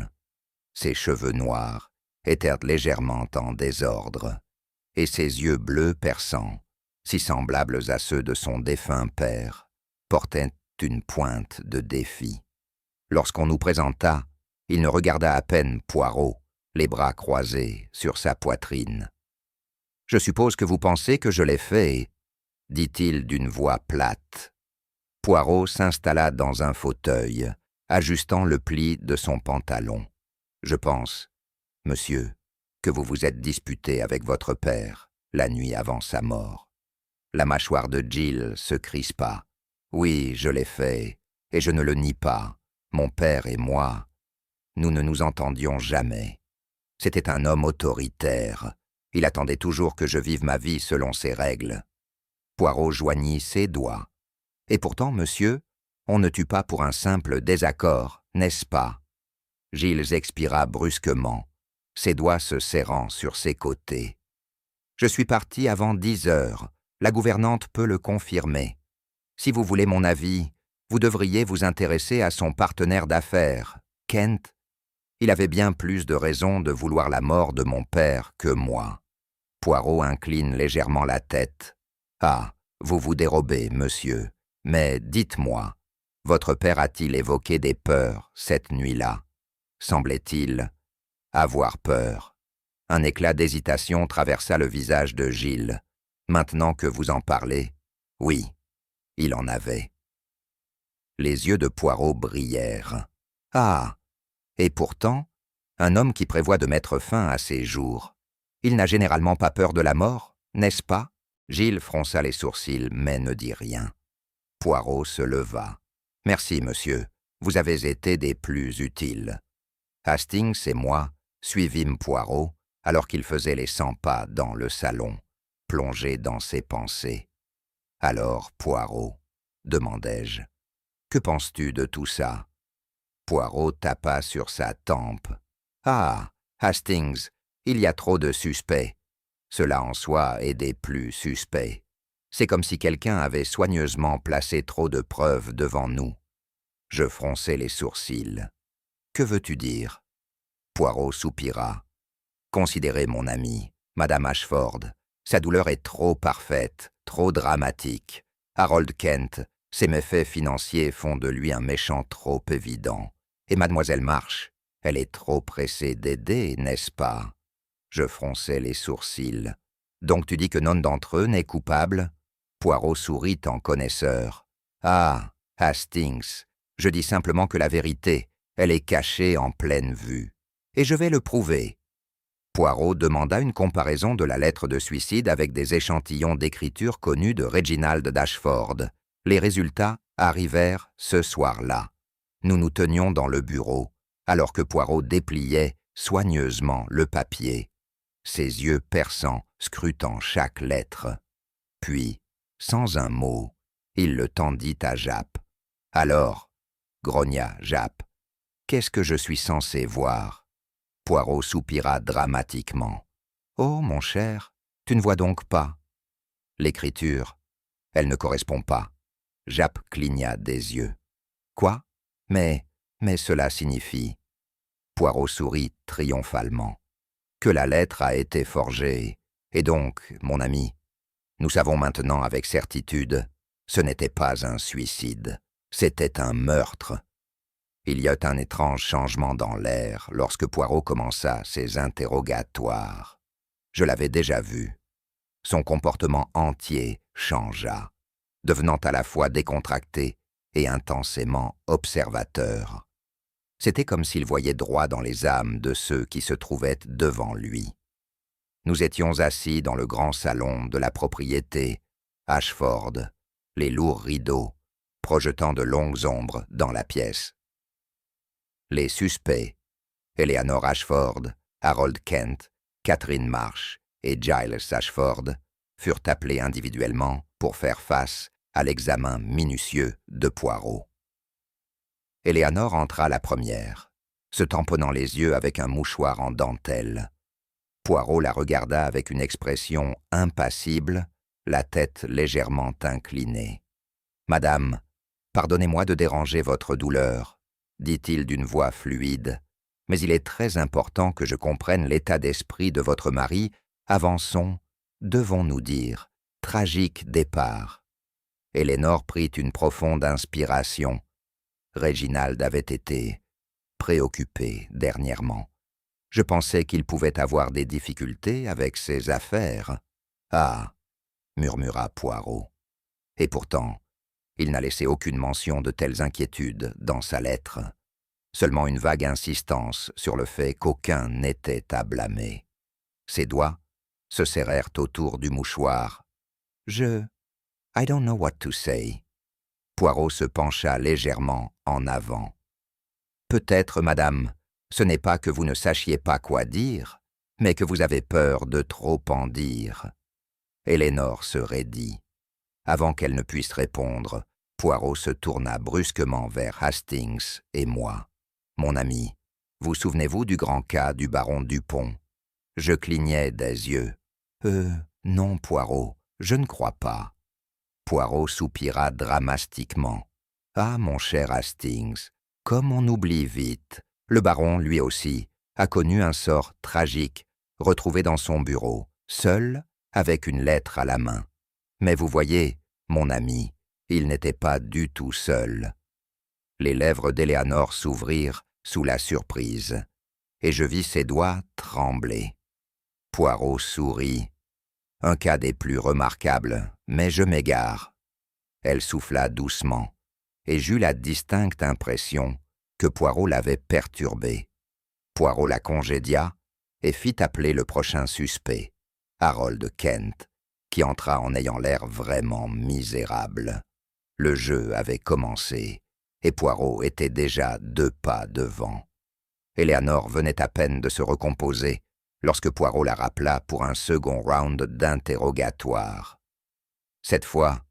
Ses cheveux noirs étaient légèrement en désordre, et ses yeux bleus perçants, si semblables à ceux de son défunt père, portaient une pointe de défi. Lorsqu'on nous présenta, il ne regarda à peine Poirot, les bras croisés sur sa poitrine. « Je suppose que vous pensez que je l'ai fait, » dit-il d'une voix plate. Poirot s'installa dans un fauteuil, ajustant le pli de son pantalon. « Je pense, monsieur, que vous vous êtes disputé avec votre père la nuit avant sa mort. » La mâchoire de Jill se crispa. « Oui, je l'ai fait, et je ne le nie pas. Mon père et moi, nous ne nous entendions jamais. C'était un homme autoritaire. Il attendait toujours que je vive ma vie selon ses règles. » Poirot joignit ses doigts. « Et pourtant, monsieur, on ne tue pas pour un simple désaccord, n'est-ce pas ?» Giles expira brusquement, ses doigts se serrant sur ses côtés. « Je suis parti avant 10 heures. La gouvernante peut le confirmer. Si vous voulez mon avis, vous devriez vous intéresser à son partenaire d'affaires, Kent. Il avait bien plus de raisons de vouloir la mort de mon père que moi. » Poirot incline légèrement la tête. « Ah, vous vous dérobez, monsieur. Mais dites-moi, votre père a-t-il évoqué des peurs cette nuit-là? Semblait-il avoir peur? » Un éclat d'hésitation traversa le visage de Giles. « Maintenant que vous en parlez, oui, il en avait. » Les yeux de Poirot brillèrent. « Ah! Et pourtant, un homme qui prévoit de mettre fin à ses jours, il n'a généralement pas peur de la mort, n'est-ce pas ?» Giles fronça les sourcils, mais ne dit rien. Poirot se leva. « Merci, monsieur, vous avez été des plus utiles. » Hastings et moi suivîmes Poirot alors qu'il faisait les 100 pas dans le salon, plongé dans ses pensées. « Alors, Poirot, demandai-je, que penses-tu de tout ça ?» Poirot tapa sur sa tempe. « Ah, Hastings, il y a trop de suspects. Cela en soi est des plus suspects. C'est comme si quelqu'un avait soigneusement placé trop de preuves devant nous. » Je fronçai les sourcils. « Que veux-tu dire ?» Poirot soupira. « Considérez mon ami, Madame Ashford. Sa douleur est trop parfaite, trop dramatique. Harold Kent, ses méfaits financiers font de lui un méchant trop évident. Et Mademoiselle March, elle est trop pressée d'aider, n'est-ce pas ?» Je fronçai les sourcils. « Donc tu dis que none d'entre eux n'est coupable ?» Poirot sourit en connaisseur. « Ah, Hastings, je dis simplement que la vérité, elle est cachée en pleine vue. Et je vais le prouver. » Poirot demanda une comparaison de la lettre de suicide avec des échantillons d'écriture connus de Reginald d'Ashford. Les résultats arrivèrent ce soir-là. Nous nous tenions dans le bureau, alors que Poirot dépliait soigneusement le papier, ses yeux perçants scrutant chaque lettre. Puis, sans un mot, il le tendit à Japp. « Alors, » grogna Japp, « qu'est-ce que je suis censé voir ?» Poirot soupira dramatiquement. « Oh, mon cher, tu ne vois donc pas. » « L'écriture, elle ne correspond pas. » Japp cligna des yeux. « Quoi ? Mais cela signifie... » Poirot sourit triomphalement. « Que la lettre a été forgée. Et donc, mon ami, nous savons maintenant avec certitude, ce n'était pas un suicide, c'était un meurtre. » Il y eut un étrange changement dans l'air lorsque Poirot commença ses interrogatoires. Je l'avais déjà vu. Son comportement entier changea, devenant à la fois décontracté et intensément observateur. C'était comme s'il voyait droit dans les âmes de ceux qui se trouvaient devant lui. Nous étions assis dans le grand salon de la propriété, Ashford, les lourds rideaux, projetant de longues ombres dans la pièce. Les suspects, Eleanor Ashford, Harold Kent, Catherine March et Giles Ashford, furent appelés individuellement pour faire face à l'examen minutieux de Poirot. Éléanore entra la première, se tamponnant les yeux avec un mouchoir en dentelle. Poirot la regarda avec une expression impassible, la tête légèrement inclinée. « Madame, pardonnez-moi de déranger votre douleur, » dit-il d'une voix fluide, « mais il est très important que je comprenne l'état d'esprit de votre mari avant son, devons-nous dire, tragique départ. » Eléanore prit une profonde inspiration. Réginald avait été préoccupé dernièrement. Je pensais qu'il pouvait avoir des difficultés avec ses affaires. « Ah !» murmura Poirot. Et pourtant, il n'a laissé aucune mention de telles inquiétudes dans sa lettre. Seulement une vague insistance sur le fait qu'aucun n'était à blâmer. Ses doigts se serrèrent autour du mouchoir. « I don't know what to say. » Poirot se pencha légèrement en avant. « Peut-être, madame, ce n'est pas que vous ne sachiez pas quoi dire, mais que vous avez peur de trop en dire. » Eléanore se raidit. Avant qu'elle ne puisse répondre, Poirot se tourna brusquement vers Hastings et moi. « Mon ami, vous souvenez-vous du grand cas du baron Dupont ?» Je clignais des yeux. « Non, Poirot, je ne crois pas. » Poirot soupira dramatiquement. « Ah, mon cher Hastings, comme on oublie vite. Le baron, lui aussi, a connu un sort tragique, retrouvé dans son bureau, seul, avec une lettre à la main. Mais vous voyez, mon ami, il n'était pas du tout seul. » Les lèvres d'Éléanore s'ouvrirent sous la surprise, et je vis ses doigts trembler. Poirot sourit. « Un cas des plus remarquables, mais je m'égare. » Elle souffla doucement, et j'eus la distincte impression que Poirot l'avait perturbée. Poirot la congédia et fit appeler le prochain suspect, Harold Kent, qui entra en ayant l'air vraiment misérable. Le jeu avait commencé, et Poirot était déjà 2 pas devant. Éléanore venait à peine de se recomposer lorsque Poirot la rappela pour un second round d'interrogatoire. Cette fois,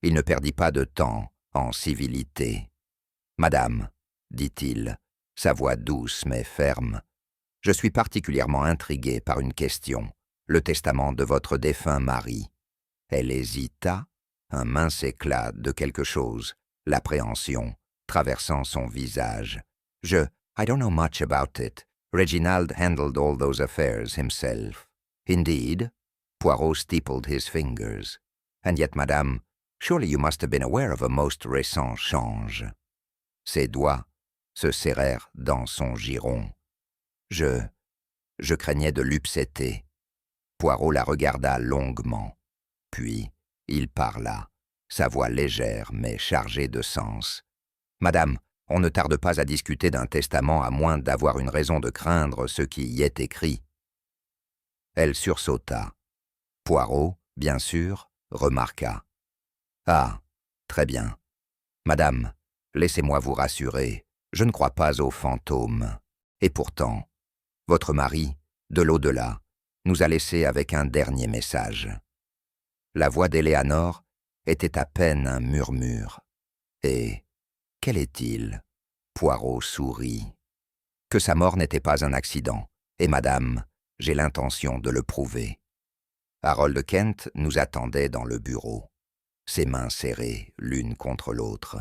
il ne perdit pas de temps en civilité. « Madame, » dit-il, sa voix douce mais ferme, « je suis particulièrement intrigué par une question, le testament de votre défunt mari. » Elle hésita, un mince éclat de quelque chose, l'appréhension, traversant son visage. « I don't know much about it. Reginald handled all those affairs himself. »« Indeed? » Poirot steepled his fingers. « And yet, madame, surely you must have been aware of a most récent change. » Ses doigts se serrèrent dans son giron. Je craignais de l'upséter. Poirot la regarda longuement. Puis, il parla, sa voix légère mais chargée de sens. « Madame, on ne tarde pas à discuter d'un testament à moins d'avoir une raison de craindre ce qui y est écrit. » Elle sursauta. Poirot, bien sûr, remarqua. « Ah, très bien. Madame, laissez-moi vous rassurer, je ne crois pas aux fantômes. Et pourtant, votre mari, de l'au-delà, nous a laissé avec un dernier message. » La voix d'Éléanore était à peine un murmure. « Et quel est-il » Poirot sourit. « Que sa mort n'était pas un accident, et madame, j'ai l'intention de le prouver. » Harold Kent nous attendait dans le bureau, ses mains serrées l'une contre l'autre.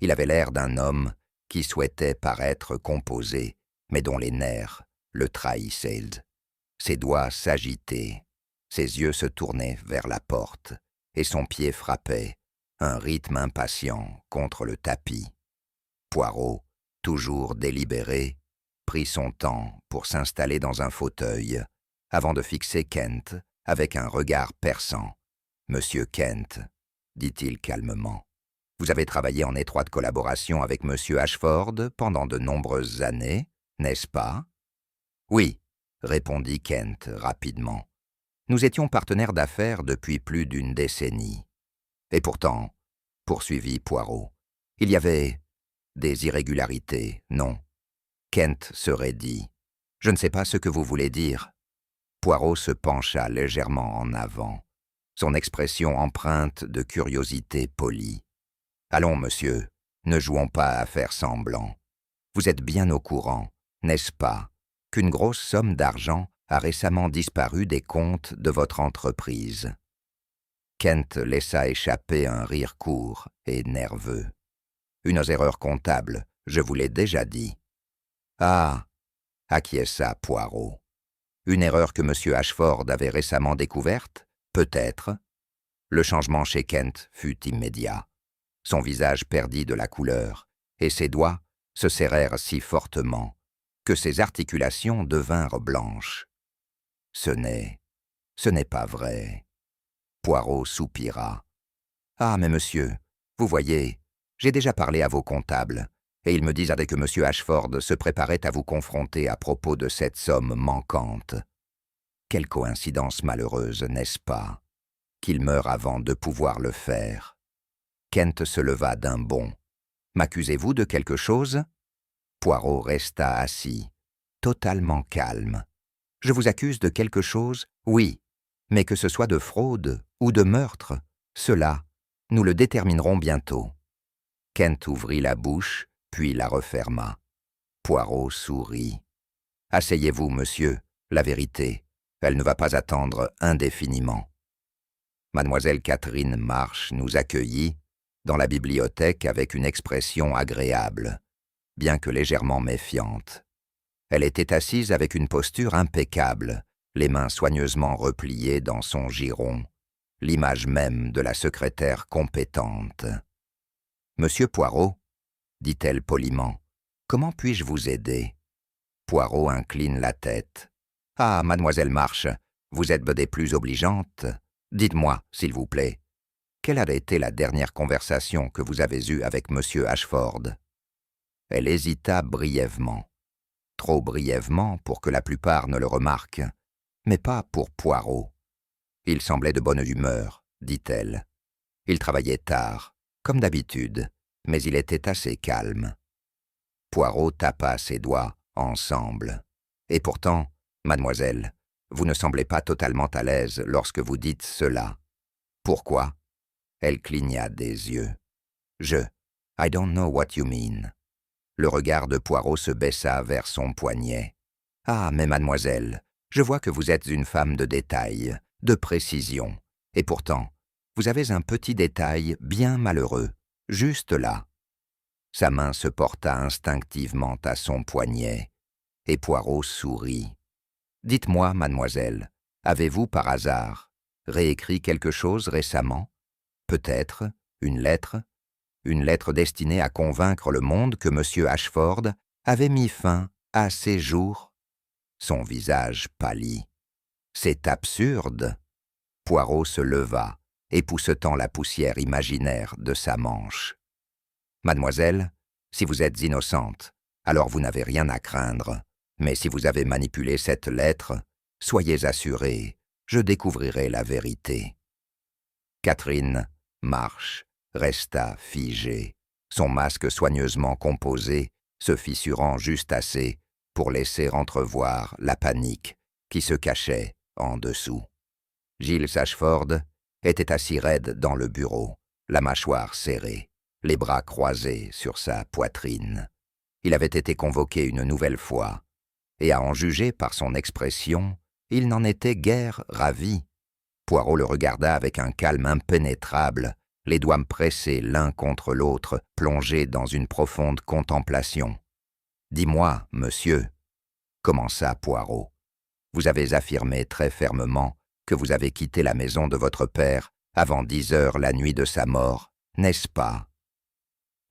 Il avait l'air d'un homme qui souhaitait paraître composé, mais dont les nerfs le trahissaient. Ses doigts s'agitaient, ses yeux se tournaient vers la porte, et son pied frappait, un rythme impatient contre le tapis. Poirot, toujours délibéré, prit son temps pour s'installer dans un fauteuil, avant de fixer Kent avec un regard perçant. « Monsieur Kent, » dit-il calmement, « vous avez travaillé en étroite collaboration avec Monsieur Ashford pendant de nombreuses années, n'est-ce pas ?»« Oui, » répondit Kent rapidement. « Nous étions partenaires d'affaires depuis plus d'1 décennie. Et pourtant, » poursuivit Poirot, « il y avait des irrégularités, non ?» Kent se raidit. « Je ne sais pas ce que vous voulez dire. » Poirot se pencha légèrement en avant, son expression empreinte de curiosité polie. « Allons, monsieur, Ne jouons pas à faire semblant. Vous êtes bien au courant, n'est-ce pas, qu'une grosse somme d'argent a récemment disparu des comptes de votre entreprise. Kent laissa échapper un rire court et nerveux. Une erreur comptable, je vous l'ai déjà dit. Ah, acquiesça Poirot. Une erreur que M. Ashford avait récemment découverte? Peut-être. Le changement chez Kent fut immédiat. Son visage perdit de la couleur, et ses doigts se serrèrent si fortement que ses articulations devinrent blanches. Ce n'est pas vrai. Poirot soupira. Ah, mais monsieur, vous voyez, j'ai déjà parlé à vos comptables, et ils me disaient que M. Ashford se préparait à vous confronter à propos de cette somme manquante. Quelle coïncidence malheureuse, n'est-ce pas, qu'il meure avant de pouvoir le faire. Kent se leva d'un bond. M'accusez-vous de quelque chose? Poirot resta assis, totalement calme. Je vous accuse de quelque chose? Oui, mais que ce soit de fraude ou de meurtre, cela, nous le déterminerons bientôt. Kent ouvrit la bouche, puis la referma. Poirot sourit. Asseyez-vous, monsieur, la vérité, elle ne va pas attendre indéfiniment. Mademoiselle Catherine Marsh nous accueillit dans la bibliothèque avec une expression agréable, bien que légèrement méfiante. Elle était assise avec une posture impeccable, les mains soigneusement repliées dans son giron, l'image même de la secrétaire compétente. « Monsieur Poirot, dit-elle poliment, comment puis-je vous aider ?» Poirot incline la tête. « Ah, mademoiselle Marsh, vous êtes des plus obligeantes. Dites-moi, s'il vous plaît, quelle a été la dernière conversation que vous avez eue avec monsieur Ashford ?» Elle hésita brièvement. Trop brièvement pour que la plupart ne le remarquent, mais pas pour Poirot. Il semblait de bonne humeur, dit-elle. Il travaillait tard, comme d'habitude, mais il était assez calme. Poirot tapa ses doigts ensemble. Et pourtant, mademoiselle, vous ne semblez pas totalement à l'aise lorsque vous dites cela. Pourquoi? Elle cligna des yeux. I don't know what you mean. Le regard de Poirot se baissa vers son poignet. Ah, mais mademoiselle, je vois que vous êtes une femme de détail, de précision. Et pourtant, vous avez un petit détail bien malheureux, juste là. Sa main se porta instinctivement à son poignet, et Poirot sourit. Dites-moi, mademoiselle, avez-vous par hasard réécrit quelque chose récemment? Peut-être une lettre destinée à convaincre le monde que M. Ashford avait mis fin à ses jours? Son visage pâlit. C'est absurde. Poirot se leva, époussetant la poussière imaginaire de sa manche. Mademoiselle, si vous êtes innocente, alors vous n'avez rien à craindre. Mais si vous avez manipulé cette lettre, soyez assurée, je découvrirai la vérité. Catherine Marsh resta figée, son masque soigneusement composé, se fissurant juste assez pour laisser entrevoir la panique qui se cachait en dessous. Giles Ashford était assis raide dans le bureau, la mâchoire serrée, les bras croisés sur sa poitrine. Il avait été convoqué une nouvelle fois, et à en juger par son expression, il n'en était guère ravi. Poirot le regarda avec un calme impénétrable, les doigts pressés l'un contre l'autre, plongés dans une profonde contemplation. « Dis-moi, monsieur, » commença Poirot, « vous avez affirmé très fermement que vous avez quitté la maison de votre père avant 10 heures la nuit de sa mort, n'est-ce pas ?»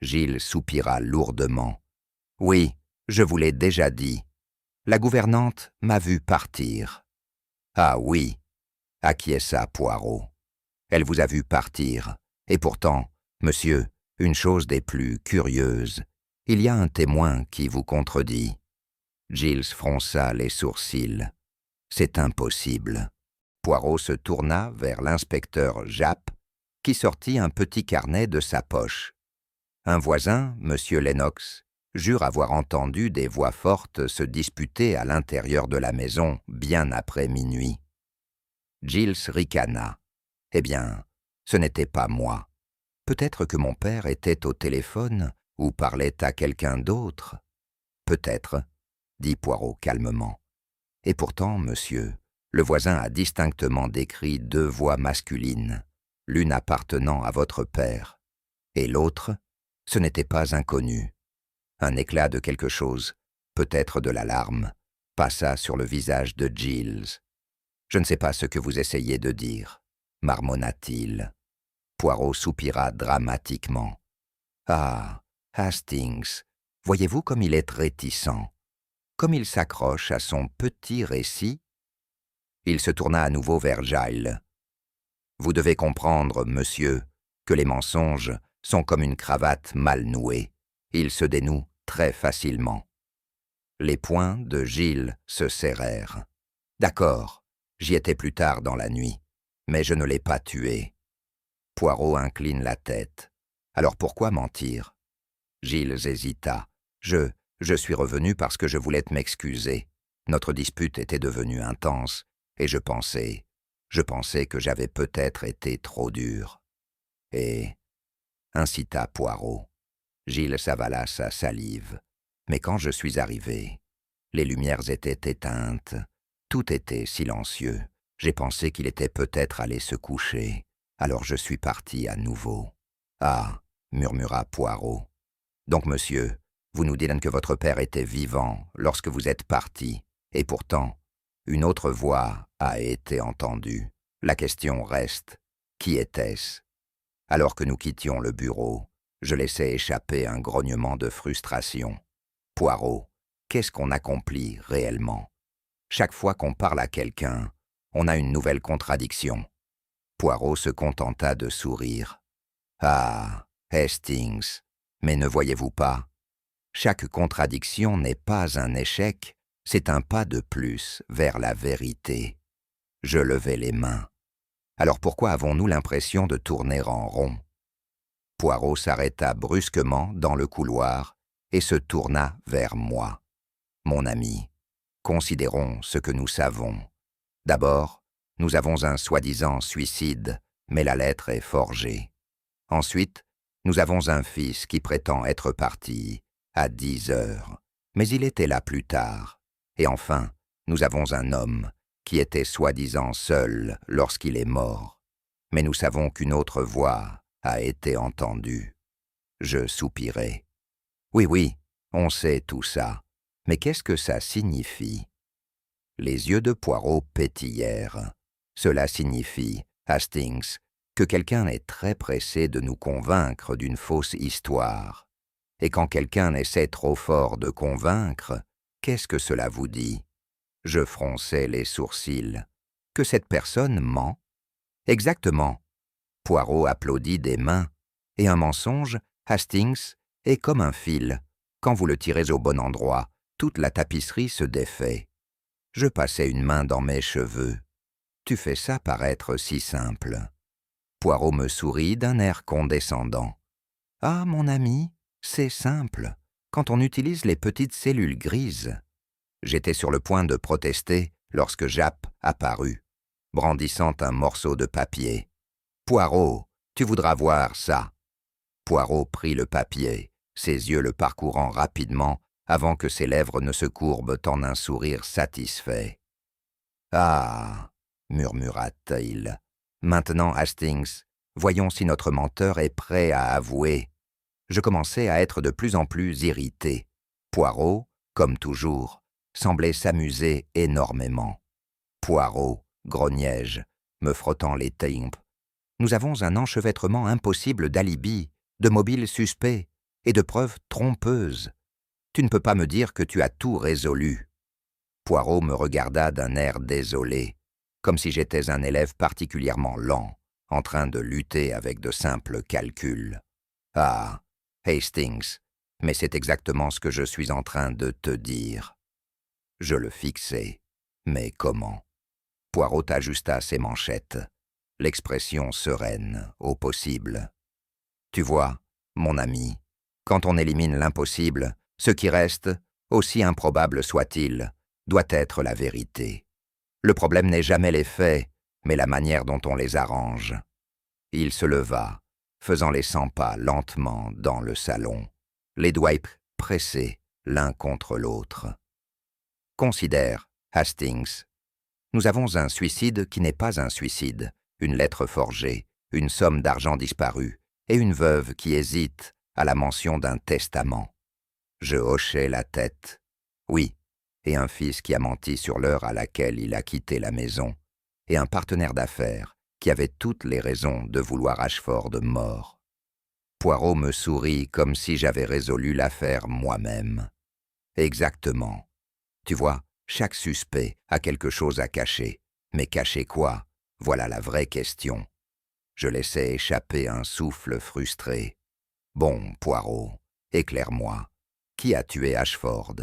Giles soupira lourdement. « Oui, je vous l'ai déjà dit. La gouvernante m'a vu partir. »« Ah oui, » acquiesça Poirot. « Elle vous a vu partir. Et pourtant, monsieur, une chose des plus curieuses, il y a un témoin qui vous contredit. » Giles fronça les sourcils. « C'est impossible. » Poirot se tourna vers l'inspecteur Japp, qui sortit un petit carnet de sa poche. Un voisin, M. Lennox, jure avoir entendu des voix fortes se disputer à l'intérieur de la maison bien après minuit. Giles ricana. Eh bien, ce n'était pas moi. Peut-être que mon père était au téléphone Ou parlait à quelqu'un d'autre? Peut-être, dit Poirot calmement. Et pourtant, monsieur, le voisin a distinctement décrit 2 voix masculines, l'une appartenant à votre père, et l'autre, ce n'était pas inconnu. Un éclat de quelque chose, peut-être de l'alarme, passa sur le visage de Giles. « Je ne sais pas ce que vous essayez de dire, » marmonna-t-il. Poirot soupira dramatiquement. « Ah, Hastings, voyez-vous comme il est réticent, comme il s'accroche à son petit récit ?» Il se tourna à nouveau vers Giles. « Vous devez comprendre, monsieur, que les mensonges sont comme une cravate mal nouée. Ils se dénouent très facilement. » Les poings de Giles se serrèrent. « D'accord, j'y étais plus tard dans la nuit, mais je ne l'ai pas tué. » Poirot incline la tête. « Alors pourquoi mentir ?» Giles hésita. « Je suis revenu parce que je voulais m'excuser. Notre dispute était devenue intense, et je pensais que j'avais peut-être été trop dur. » Et incita Poirot. Giles avala sa salive. Mais quand je suis arrivé, les lumières étaient éteintes, tout était silencieux. J'ai pensé qu'il était peut-être allé se coucher, alors je suis parti à nouveau. « Ah, » murmura Poirot. « Donc, monsieur, vous nous dites que votre père était vivant lorsque vous êtes parti, et pourtant, une autre voix a été entendue. La question reste, qui était-ce » Alors que nous quittions le bureau, je laissai échapper un grognement de frustration. « Poirot, qu'est-ce qu'on accomplit réellement? Chaque fois qu'on parle à quelqu'un, on a une nouvelle contradiction. » Poirot se contenta de sourire. « Ah, Hastings, mais ne voyez-vous pas? Chaque contradiction n'est pas un échec, c'est un pas de plus vers la vérité. » Je levai les mains. « Alors pourquoi avons-nous l'impression de tourner en rond ?» Poirot s'arrêta brusquement dans le couloir et se tourna vers moi. « Mon ami, considérons ce que nous savons. D'abord, nous avons un soi-disant suicide, mais la lettre est forgée. Ensuite, nous avons un fils qui prétend être parti à 10 heures, mais il était là plus tard. Et enfin, nous avons un homme qui était soi-disant seul lorsqu'il est mort. Mais nous savons qu'une autre voix a été entendue. » Je soupirai. « Oui, on sait tout ça. Mais qu'est-ce que ça signifie ?» Les yeux de Poirot pétillèrent. « Cela signifie, Hastings, que quelqu'un est très pressé de nous convaincre d'une fausse histoire. Et quand quelqu'un essaie trop fort de convaincre, qu'est-ce que cela vous dit ?» Je fronçai les sourcils. « Que cette personne ment ?» ?»« Exactement. » Poirot applaudit des mains. « Et un mensonge, Hastings, est comme un fil. Quand vous le tirez au bon endroit, toute la tapisserie se défait. » Je passai une main dans mes cheveux. « Tu fais ça paraître si simple. » Poirot me sourit d'un air condescendant. « Ah, mon ami, c'est simple, quand on utilise les petites cellules grises. » J'étais sur le point de protester lorsque Japp apparut, brandissant un morceau de papier. « Poirot, tu voudras voir ça. » Poirot prit le papier, ses yeux le parcourant rapidement avant que ses lèvres ne se courbent en un sourire satisfait. « Ah !» murmura-t-il. « Maintenant, Hastings, voyons si notre menteur est prêt à avouer. » Je commençais à être de plus en plus irrité. Poirot, comme toujours, semblait s'amuser énormément. « Poirot, grognai-je, me frottant les tempes, nous avons un enchevêtrement impossible d'alibis, de mobiles suspects et de preuves trompeuses. Tu ne peux pas me dire que tu as tout résolu. » Poirot me regarda d'un air désolé, comme si j'étais un élève particulièrement lent, en train de lutter avec de simples calculs. « Ah, Hastings, mais c'est exactement ce que je suis en train de te dire. » Je le fixai. Mais comment? Poirot ajusta ses manchettes, l'expression sereine au possible. « Tu vois, mon ami, quand on élimine l'impossible, ce qui reste, aussi improbable soit-il, doit être la vérité. Le problème n'est jamais les faits, mais la manière dont on les arrange. » Il se leva, faisant les 100 pas lentement dans le salon. les doigts pressés l'un contre l'autre. Considère, Hastings, nous avons un suicide qui n'est pas un suicide, une lettre forgée, une somme d'argent disparue, et une veuve qui hésite à la mention d'un testament. Je hochai la tête. Oui, et un fils qui a menti sur l'heure à laquelle il a quitté la maison, et un partenaire d'affaires qui avait toutes les raisons de vouloir Ashford mort. Poirot me sourit comme si j'avais résolu l'affaire moi-même. Exactement. Tu vois, chaque suspect a quelque chose à cacher. Mais cacher quoi? Voilà la vraie question. Je laissai échapper un souffle frustré. Bon, Poirot, éclaire-moi. Qui a tué Ashford?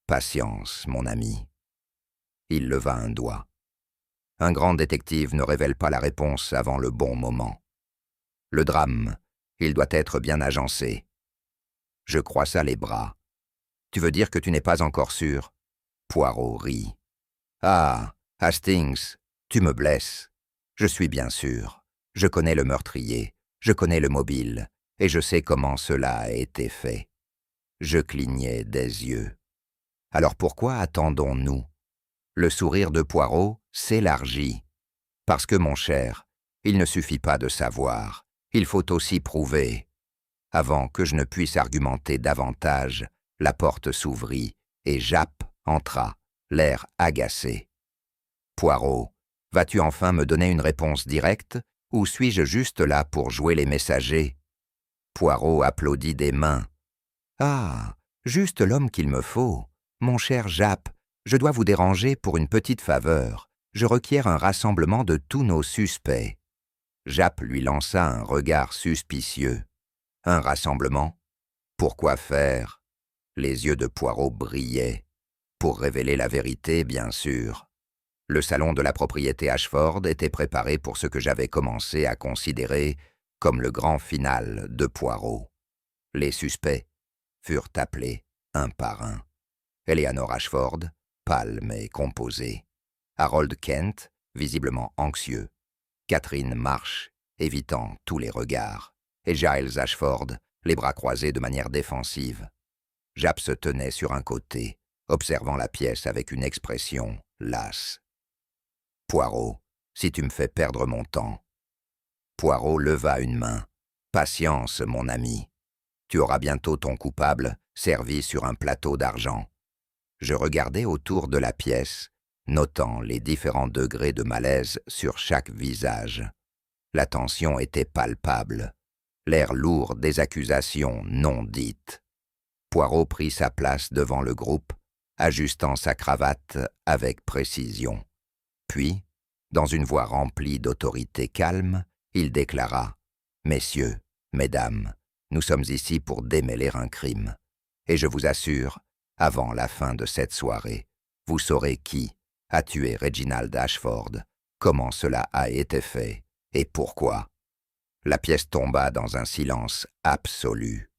Patience, mon ami. Il leva un doigt. Un grand détective ne révèle pas la réponse avant le bon moment. Le drame, il doit être bien agencé. Je croisa les bras. Tu veux dire que tu n'es pas encore sûr? Poirot rit. Ah, Hastings, tu me blesses. Je suis bien sûr. Je connais le meurtrier, je connais le mobile, et je sais comment cela a été fait. Je clignai des yeux. Alors pourquoi attendons-nous? Le sourire de Poirot s'élargit. Parce que, mon cher, il ne suffit pas de savoir, il faut aussi prouver. Avant que je ne puisse argumenter davantage, la porte s'ouvrit et Japp entra, l'air agacé. Poirot, vas-tu enfin me donner une réponse directe, ou suis-je juste là pour jouer les messagers? Poirot applaudit des mains. Ah, juste l'homme qu'il me faut. Mon cher Japp, je dois vous déranger pour une petite faveur. Je requiers un rassemblement de tous nos suspects. Japp lui lança un regard suspicieux. Un rassemblement? Pourquoi faire? Les yeux de Poirot brillaient. Pour révéler la vérité, bien sûr. Le salon de la propriété Ashford était préparé pour ce que j'avais commencé à considérer comme le grand final de Poirot. Les suspects furent appelés un par un. Eleanor Ashford, pâle mais composée. Harold Kent, visiblement anxieux. Catherine Marsh, évitant tous les regards. Et Giles Ashford, les bras croisés de manière défensive. Japp se tenait sur un côté, observant la pièce avec une expression lasse. « Poirot, si tu me fais perdre mon temps. » Poirot leva une main. « Patience, mon ami. Tu auras bientôt ton coupable servi sur un plateau d'argent. » Je regardai autour de la pièce, notant les différents degrés de malaise sur chaque visage. La tension était palpable, l'air lourd des accusations non dites. Poirot prit sa place devant le groupe, ajustant sa cravate avec précision. Puis, dans une voix remplie d'autorité calme, il déclara « Messieurs, mesdames, nous sommes ici pour démêler un crime. Et je vous assure, avant la fin de cette soirée, vous saurez qui a tué Reginald Ashford, comment cela a été fait et pourquoi. » La pièce tomba dans un silence absolu.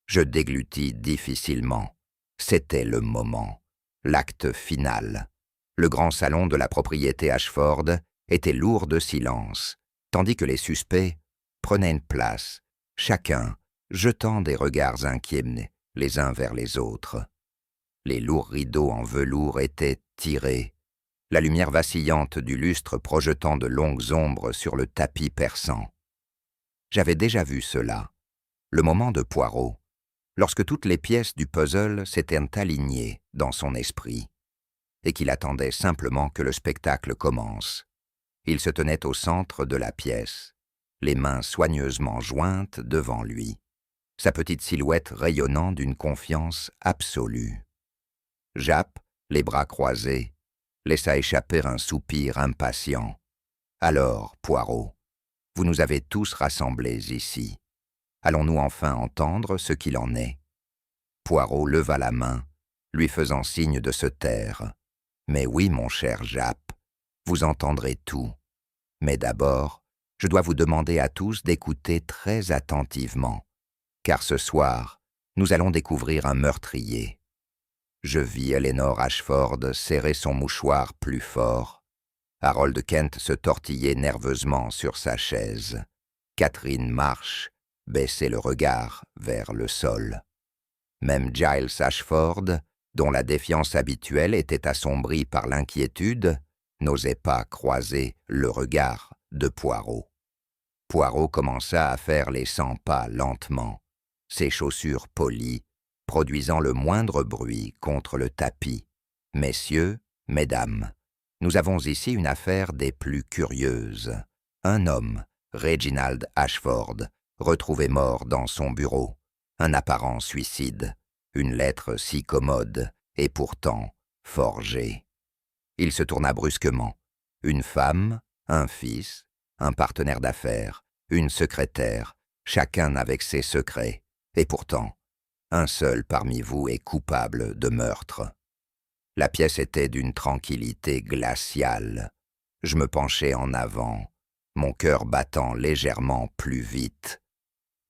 Je déglutis difficilement. C'était le moment, l'acte final. Le grand salon de la propriété Ashford était lourd de silence, tandis que les suspects prenaient une place, chacun jetant des regards inquiets les uns vers les autres. Les lourds rideaux en velours étaient tirés, la lumière vacillante du lustre projetant de longues ombres sur le tapis perçant. J'avais déjà vu cela, le moment de Poirot, lorsque toutes les pièces du puzzle s'étaient alignées dans son esprit, et qu'il attendait simplement que le spectacle commence. Il se tenait au centre de la pièce, les mains soigneusement jointes devant lui, sa petite silhouette rayonnant d'une confiance absolue. Japp, les bras croisés, laissa échapper un soupir impatient. « Alors, Poirot, vous nous avez tous rassemblés ici. Allons-nous enfin entendre ce qu'il en est ?» Poirot leva la main, lui faisant signe de se taire. « Mais oui, mon cher Japp, vous entendrez tout. Mais d'abord, je dois vous demander à tous d'écouter très attentivement, car ce soir, nous allons découvrir un meurtrier. » Je vis Eleanor Ashford serrer son mouchoir plus fort. Harold Kent se tortillait nerveusement sur sa chaise. Catherine Marsh baissait le regard vers le sol. Même Giles Ashford, dont la défiance habituelle était assombrie par l'inquiétude, n'osait pas croiser le regard de Poirot. Poirot commença à faire les 100 pas lentement, ses chaussures polies, produisant le moindre bruit contre le tapis. « Messieurs, mesdames, nous avons ici une affaire des plus curieuses. Un homme, Reginald Ashford, retrouvé mort dans son bureau. Un apparent suicide. Une lettre si commode, et pourtant forgée. » Il se tourna brusquement. Une femme, un fils, un partenaire d'affaires, une secrétaire, chacun avec ses secrets. Et pourtant, un seul parmi vous est coupable de meurtre. La pièce était d'une tranquillité glaciale. Je me penchai en avant, mon cœur battant légèrement plus vite.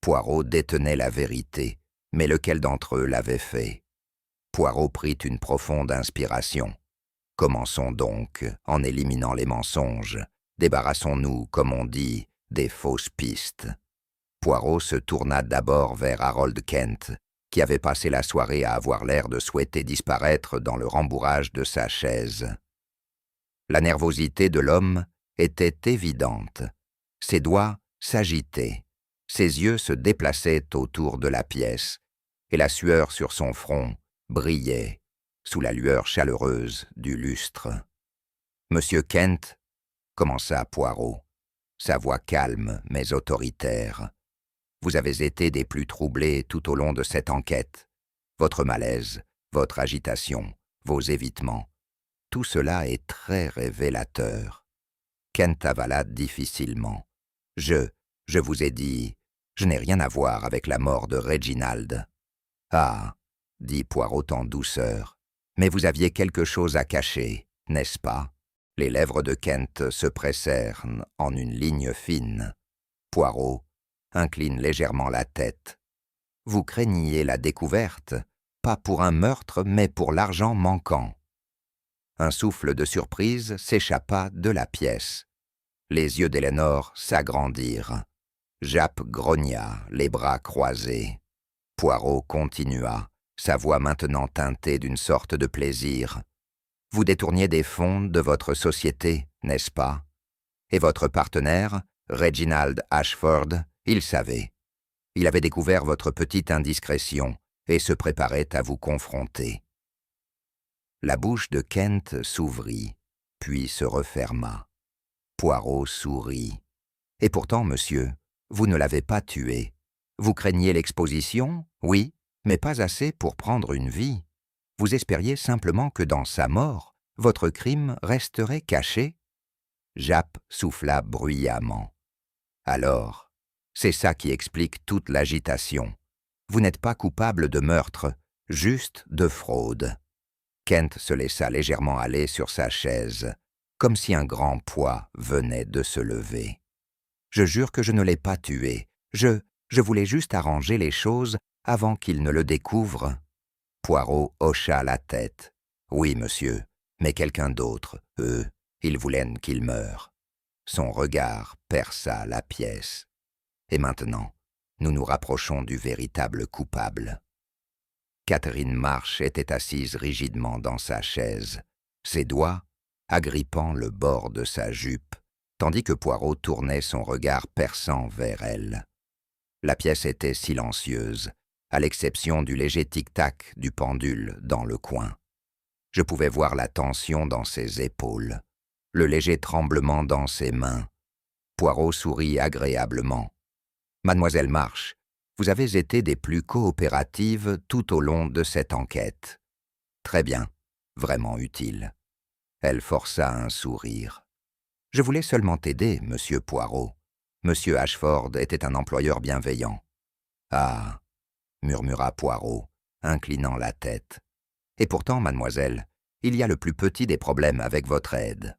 Poirot détenait la vérité, mais lequel d'entre eux l'avait fait? Poirot prit une profonde inspiration. Commençons donc en éliminant les mensonges. Débarrassons-nous, comme on dit, des fausses pistes. Poirot se tourna d'abord vers Harold Kent, qui avait passé la soirée à avoir l'air de souhaiter disparaître dans le rembourrage de sa chaise. La nervosité de l'homme était évidente. Ses doigts s'agitaient, ses yeux se déplaçaient autour de la pièce, et la sueur sur son front brillait sous la lueur chaleureuse du lustre. « Monsieur Kent, » commença Poirot, sa voix calme mais autoritaire, « vous avez été des plus troublés tout au long de cette enquête. Votre malaise, votre agitation, vos évitements, tout cela est très révélateur. » Kent avala difficilement. « Je vous ai dit, je n'ai rien à voir avec la mort de Reginald. »« Ah, » dit Poirot en douceur, « mais vous aviez quelque chose à cacher, n'est-ce pas ?» Les lèvres de Kent se pressèrent en une ligne fine. Poirot incline légèrement la tête. « Vous craigniez la découverte, pas pour un meurtre, mais pour l'argent manquant. » Un souffle de surprise s'échappa de la pièce. Les yeux d'Eléanor s'agrandirent. Japp grogna, les bras croisés. Poirot continua, sa voix maintenant teintée d'une sorte de plaisir. « Vous détourniez des fonds de votre société, n'est-ce pas? Et votre partenaire, Reginald Ashford, il savait. Il avait découvert votre petite indiscrétion et se préparait à vous confronter. » La bouche de Kent s'ouvrit, puis se referma. Poirot sourit. « Et pourtant, monsieur, vous ne l'avez pas tué. Vous craigniez l'exposition, oui, mais pas assez pour prendre une vie. Vous espériez simplement que dans sa mort, votre crime resterait caché. » Japp souffla bruyamment. « Alors, c'est ça qui explique toute l'agitation. Vous n'êtes pas coupable de meurtre, juste de fraude. » Kent se laissa légèrement aller sur sa chaise, comme si un grand poids venait de se lever. « Je jure que je ne l'ai pas tué. Je voulais juste arranger les choses avant qu'il ne le découvre. » Poirot hocha la tête. « Oui, monsieur, mais quelqu'un d'autre, eux, ils voulaient qu'il meure. » Son regard perça la pièce. « Et maintenant, nous nous rapprochons du véritable coupable. » Catherine Marsh était assise rigidement dans sa chaise, ses doigts agrippant le bord de sa jupe, tandis que Poirot tournait son regard perçant vers elle. La pièce était silencieuse, à l'exception du léger tic-tac du pendule dans le coin. Je pouvais voir la tension dans ses épaules, le léger tremblement dans ses mains. Poirot sourit agréablement. « Mademoiselle Marsh, vous avez été des plus coopératives tout au long de cette enquête. Très bien, vraiment utile. » Elle força un sourire. « Je voulais seulement t'aider, monsieur Poirot. Monsieur Ashford était un employeur bienveillant. »« Ah !» murmura Poirot, inclinant la tête. « Et pourtant, mademoiselle, il y a le plus petit des problèmes avec votre aide. »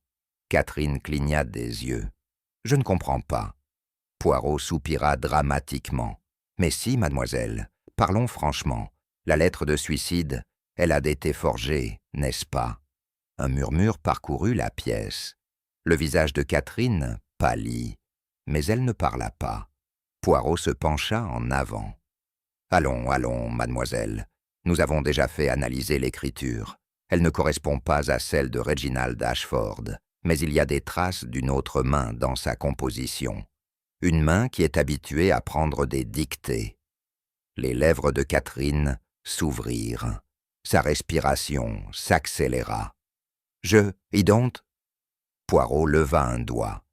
Catherine cligna des yeux. « Je ne comprends pas. » Poirot soupira dramatiquement. « Mais si, mademoiselle, parlons franchement. La lettre de suicide, elle a été forgée, n'est-ce pas ?» Un murmure parcourut la pièce. Le visage de Catherine pâlit, mais elle ne parla pas. Poirot se pencha en avant. « Allons, allons, mademoiselle, Nous avons déjà fait analyser l'écriture. Elle ne correspond pas à celle de Reginald Ashford, mais il y a des traces d'une autre main dans sa composition. Une main qui est habituée à prendre des dictées. Les lèvres de Catherine s'ouvrirent. Sa respiration s'accéléra. I don't. Poirot leva un doigt.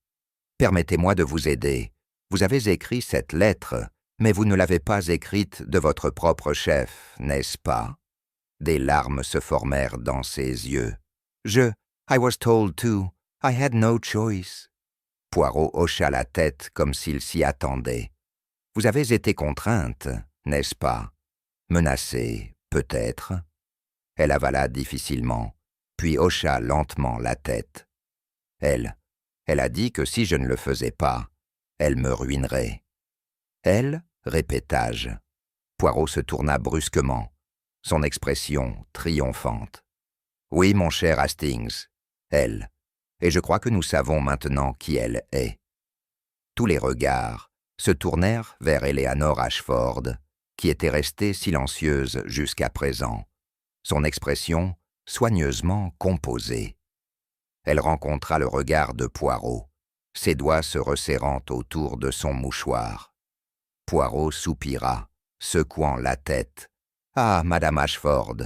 Permettez-moi de vous aider. Vous avez écrit cette lettre, mais vous ne l'avez pas écrite de votre propre chef, n'est-ce pas? Des larmes se formèrent dans ses yeux. I was told to. I had no choice. Poirot hocha la tête comme s'il s'y attendait. Vous avez été contrainte, n'est-ce pas? Menacée, peut-être. Elle avala difficilement, puis hocha lentement la tête. Elle a dit que si je ne le faisais pas, elle me ruinerait. Elle, répétai-je. Poirot se tourna brusquement, son expression triomphante. Oui, mon cher Hastings, elle. Et je crois que nous savons maintenant qui elle est. Tous les regards se tournèrent vers Eleanor Ashford, qui était restée silencieuse jusqu'à présent, son expression soigneusement composée. Elle rencontra le regard de Poirot, ses doigts se resserrant autour de son mouchoir. Poirot soupira, secouant la tête. « Ah, Madame Ashford,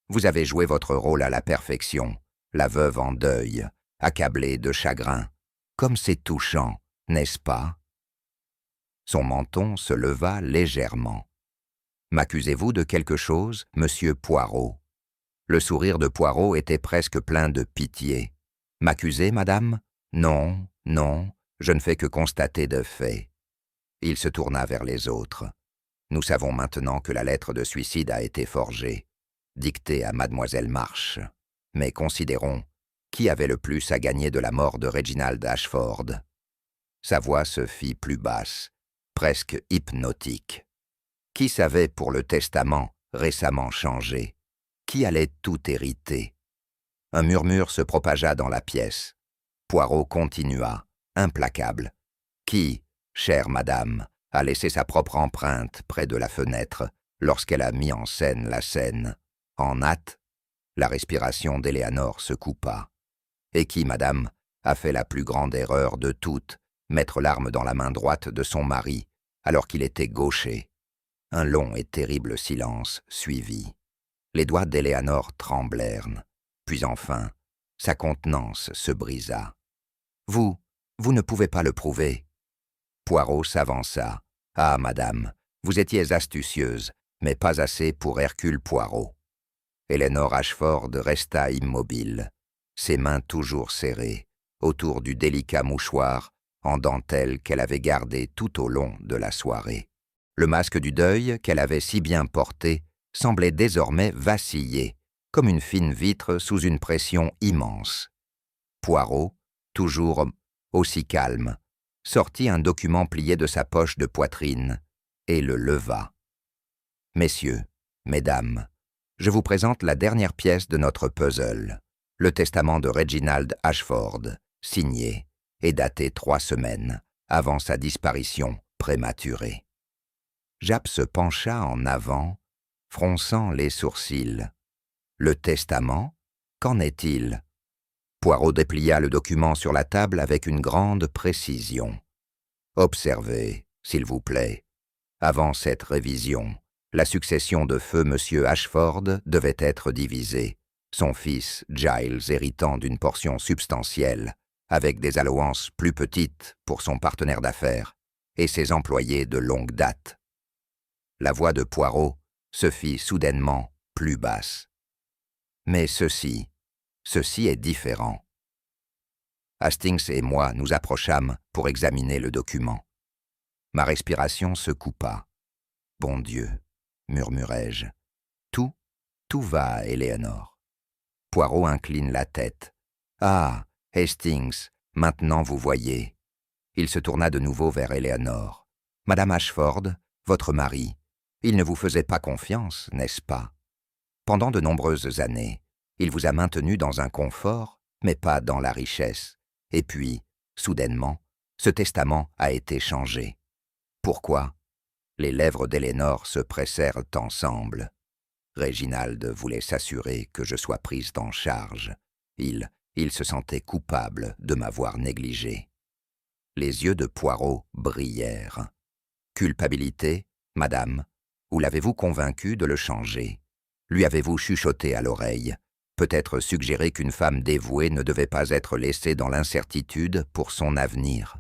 vous avez joué votre rôle à la perfection, la veuve en deuil, accablée de chagrin. Comme c'est touchant, n'est-ce pas ?» Son menton se leva légèrement. « M'accusez-vous de quelque chose, monsieur Poirot ?» Le sourire de Poirot était presque plein de pitié. « M'accuser, madame? Non, non, je ne fais que constater de faits. » Il se tourna vers les autres. « Nous savons maintenant que la lettre de suicide a été forgée, dictée à mademoiselle March. Mais considérons, qui avait le plus à gagner de la mort de Reginald Ashford? » Sa voix se fit plus basse, presque hypnotique. Qui savait pour le testament récemment changé? Qui allait tout hériter? Un murmure se propagea dans la pièce. Poirot continua, implacable. Qui, chère madame, a laissé sa propre empreinte près de la fenêtre lorsqu'elle a mis en scène la scène? En hâte, la respiration d'Éléanor se coupa. Et qui, madame, a fait la plus grande erreur de toutes, mettre l'arme dans la main droite de son mari, alors qu'il était gaucher? Un long et terrible silence suivit. Les doigts d'Éléanor tremblèrent. Puis enfin, sa contenance se brisa. « Vous ne pouvez pas le prouver. » Poirot s'avança. « Ah, madame, vous étiez astucieuse, mais pas assez pour Hercule Poirot. » Eleanor Ashford resta immobile, ses mains toujours serrées, autour du délicat mouchoir en dentelle qu'elle avait gardé tout au long de la soirée. Le masque du deuil qu'elle avait si bien porté semblait désormais vaciller, comme une fine vitre sous une pression immense. Poirot, toujours aussi calme, sortit un document plié de sa poche de poitrine et le leva. « Messieurs, mesdames, je vous présente la dernière pièce de notre puzzle, le testament de Reginald Ashford, signé et daté 3 semaines avant sa disparition prématurée. » Japp se pencha en avant, fronçant les sourcils. « Le testament? Qu'en est-il » Poirot déplia le document sur la table avec une grande précision. « Observez, s'il vous plaît. Avant cette révision, la succession de feu M. Ashford devait être divisée, son fils Giles héritant d'une portion substantielle, avec des allowances plus petites pour son partenaire d'affaires et ses employés de longue date. » La voix de Poirot se fit soudainement plus basse. « Mais ceci est différent. » Hastings et moi nous approchâmes pour examiner le document. Ma respiration se coupa. « Bon Dieu, murmurai-je. Tout va, Éléanor. » Poirot incline la tête. « Ah, Hastings, maintenant vous voyez. » Il se tourna de nouveau vers Éléanor. « Madame Ashford, votre mari, il ne vous faisait pas confiance, n'est-ce pas? Pendant de nombreuses années, il vous a maintenu dans un confort, mais pas dans la richesse. Et puis, soudainement, ce testament a été changé. Pourquoi ?» Les lèvres d'Éléanor se pressèrent ensemble. Reginald voulait s'assurer que je sois prise en charge. Il se sentait coupable de m'avoir négligé. Les yeux de Poirot brillèrent. « Culpabilité, madame? Ou l'avez-vous convaincu de le changer? Lui avez-vous chuchoté à l'oreille? Peut-être suggéré qu'une femme dévouée ne devait pas être laissée dans l'incertitude pour son avenir? »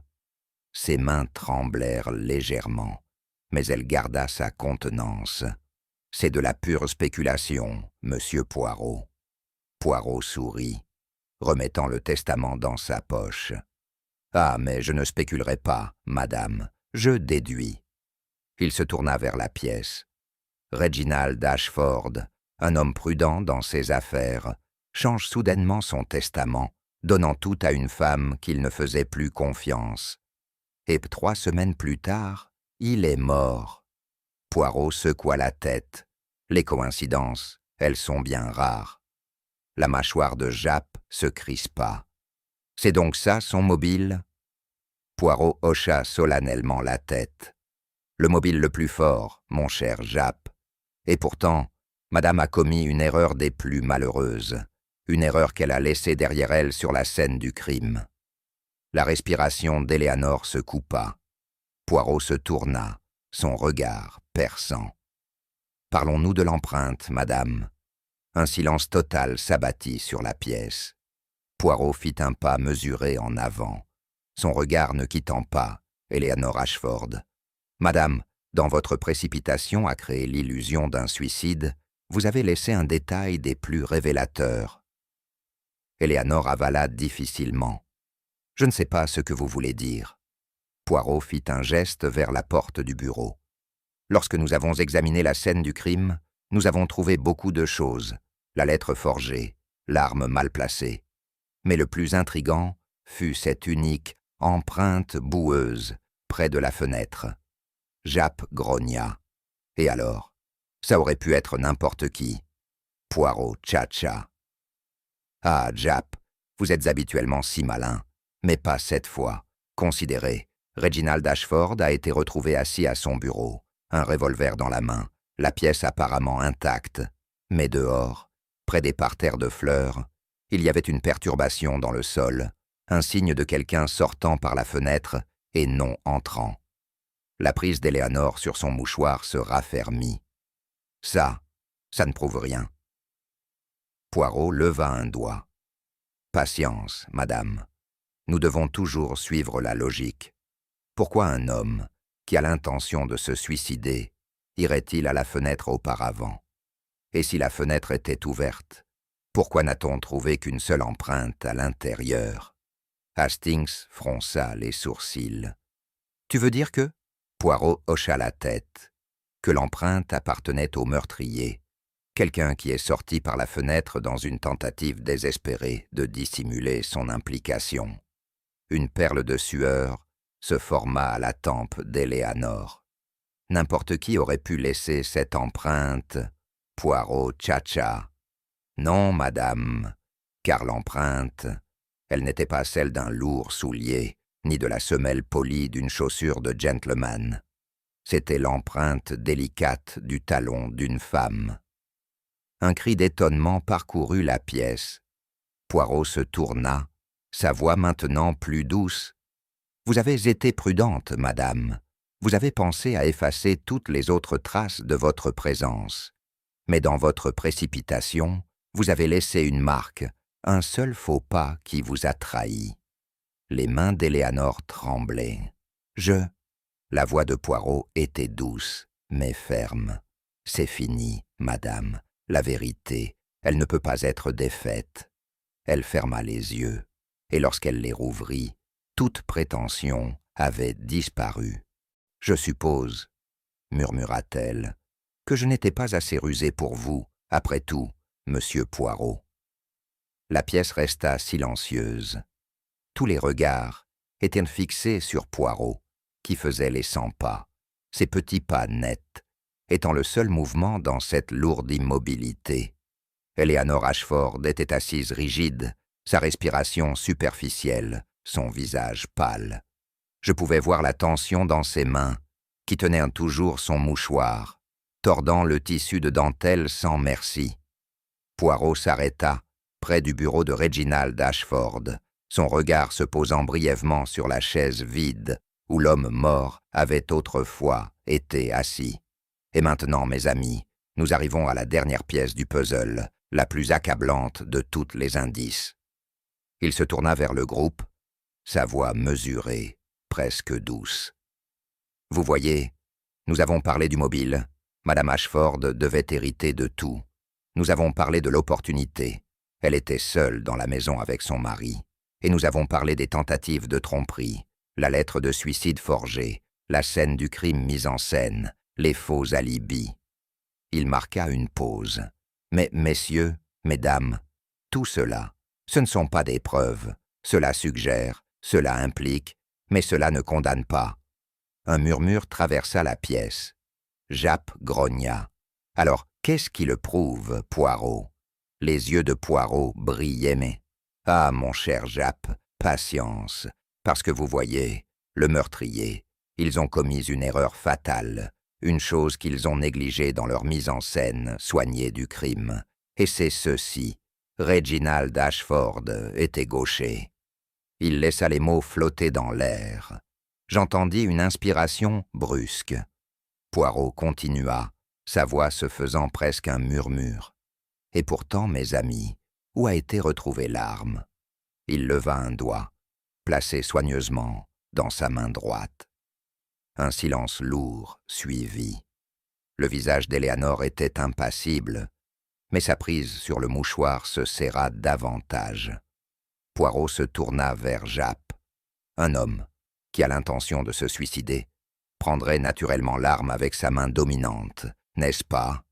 Ses mains tremblèrent légèrement, mais elle garda sa contenance. « C'est de la pure spéculation, monsieur Poirot. » Poirot sourit, remettant le testament dans sa poche. « Ah, mais je ne spéculerai pas, madame, je déduis. » Il se tourna vers la pièce. Reginald Ashford, un homme prudent dans ses affaires, change soudainement son testament, donnant tout à une femme qu'il ne faisait plus confiance. Et 3 semaines plus tard, il est mort. Poirot secoua la tête. Les coïncidences, elles sont bien rares. La mâchoire de Japp se crispa. « C'est donc ça son mobile ?» Poirot hocha solennellement la tête. « Le mobile le plus fort, mon cher Japp. Et pourtant, madame a commis une erreur des plus malheureuses, une erreur qu'elle a laissée derrière elle sur la scène du crime. » La respiration d'Éléanore se coupa. Poirot se tourna, son regard perçant. « Parlons-nous de l'empreinte, madame. » Un silence total s'abattit sur la pièce. Poirot fit un pas mesuré en avant, son regard ne quittant pas Eleanor Ashford. « Madame, dans votre précipitation à créer l'illusion d'un suicide, vous avez laissé un détail des plus révélateurs. » Eleanor avala difficilement. « Je ne sais pas ce que vous voulez dire. » Poirot fit un geste vers la porte du bureau. « Lorsque nous avons examiné la scène du crime, nous avons trouvé beaucoup de choses. La lettre forgée, l'arme mal placée. Mais le plus intrigant fut cette unique empreinte boueuse près de la fenêtre. » Japp grogna. « Et alors? Ça aurait pu être n'importe qui. » Poirot tchatcha. « Ah, Japp, vous êtes habituellement si malin. Mais pas cette fois. Considérez, Reginald Ashford a été retrouvé assis à son bureau, un revolver dans la main, la pièce apparemment intacte. Mais dehors, près des parterres de fleurs, il y avait une perturbation dans le sol, un signe de quelqu'un sortant par la fenêtre et non entrant. La prise d'Éléanore sur son mouchoir se raffermit. « Ça ne prouve rien. » Poirot leva un doigt. « Patience, madame. Nous devons toujours suivre la logique. Pourquoi un homme, qui a l'intention de se suicider, irait-il à la fenêtre auparavant? Et si la fenêtre était ouverte, pourquoi n'a-t-on trouvé qu'une seule empreinte à l'intérieur? » Hastings fronça les sourcils. « Tu veux dire que… » Poirot hocha la tête. « Que l'empreinte appartenait au meurtrier, quelqu'un qui est sorti par la fenêtre dans une tentative désespérée de dissimuler son implication. » Une perle de sueur se forma à la tempe d'Éléanore. N'importe qui aurait pu laisser cette empreinte. Poirot tchatcha. « Non, madame, car l'empreinte, elle n'était pas celle d'un lourd soulier, ni de la semelle polie d'une chaussure de gentleman. C'était l'empreinte délicate du talon d'une femme. » Un cri d'étonnement parcourut la pièce. Poirot se tourna, sa voix maintenant plus douce. « Vous avez été prudente, madame. Vous avez pensé à effacer toutes les autres traces de votre présence. Mais dans votre précipitation, vous avez laissé une marque, un seul faux pas qui vous a trahi. » Les mains d'Éléanore tremblaient. La voix de Poirot était douce, mais ferme. « C'est fini, madame. La vérité, elle ne peut pas être défaite. » Elle ferma les yeux, et lorsqu'elle les rouvrit, toute prétention avait disparu. « Je suppose, » murmura-t-elle, « que je n'étais pas assez rusée pour vous, après tout, monsieur Poirot. » La pièce resta silencieuse. Tous les regards étaient fixés sur Poirot, qui faisait les 100 pas, ses petits pas nets, étant le seul mouvement dans cette lourde immobilité. Eleanor Ashford était assise rigide, sa respiration superficielle, son visage pâle. Je pouvais voir la tension dans ses mains, qui tenaient toujours son mouchoir. tordant le tissu de dentelle sans merci. Poirot s'arrêta, près du bureau de Reginald Ashford, son regard se posant brièvement sur la chaise vide où l'homme mort avait autrefois été assis. Et maintenant, mes amis, nous arrivons à la dernière pièce du puzzle, la plus accablante de toutes les indices. Il se tourna vers le groupe, sa voix mesurée, presque douce. « Vous voyez, nous avons parlé du mobile. Madame Ashford devait hériter de tout. Nous avons parlé de l'opportunité. Elle était seule dans la maison avec son mari. Et nous avons parlé des tentatives de tromperie, la lettre de suicide forgée, la scène du crime mise en scène, les faux alibis. » Il marqua une pause. « Mais, messieurs, mesdames, tout cela, ce ne sont pas des preuves. Cela suggère, cela implique, mais cela ne condamne pas. » Un murmure traversa la pièce. Japp grogna. « Alors, qu'est-ce qui le prouve, Poirot ?» Les yeux de Poirot brillaient, mais... « Ah, mon cher Japp, patience, parce que vous voyez, le meurtrier, ils ont commis une erreur fatale, une chose qu'ils ont négligée dans leur mise en scène soignée du crime. Et c'est ceci. Reginald Ashford était gaucher. » Il laissa les mots flotter dans l'air. J'entendis une inspiration brusque. Poirot continua, sa voix se faisant presque un murmure. « Et pourtant, mes amis, où a été retrouvée l'arme ?» Il leva un doigt, placé soigneusement dans sa main droite. Un silence lourd suivit. Le visage d'Éléanore était impassible, mais sa prise sur le mouchoir se serra davantage. Poirot se tourna vers Japp. Un homme, qui a l'intention de se suicider, prendrait naturellement l'arme avec sa main dominante, n'est-ce pas?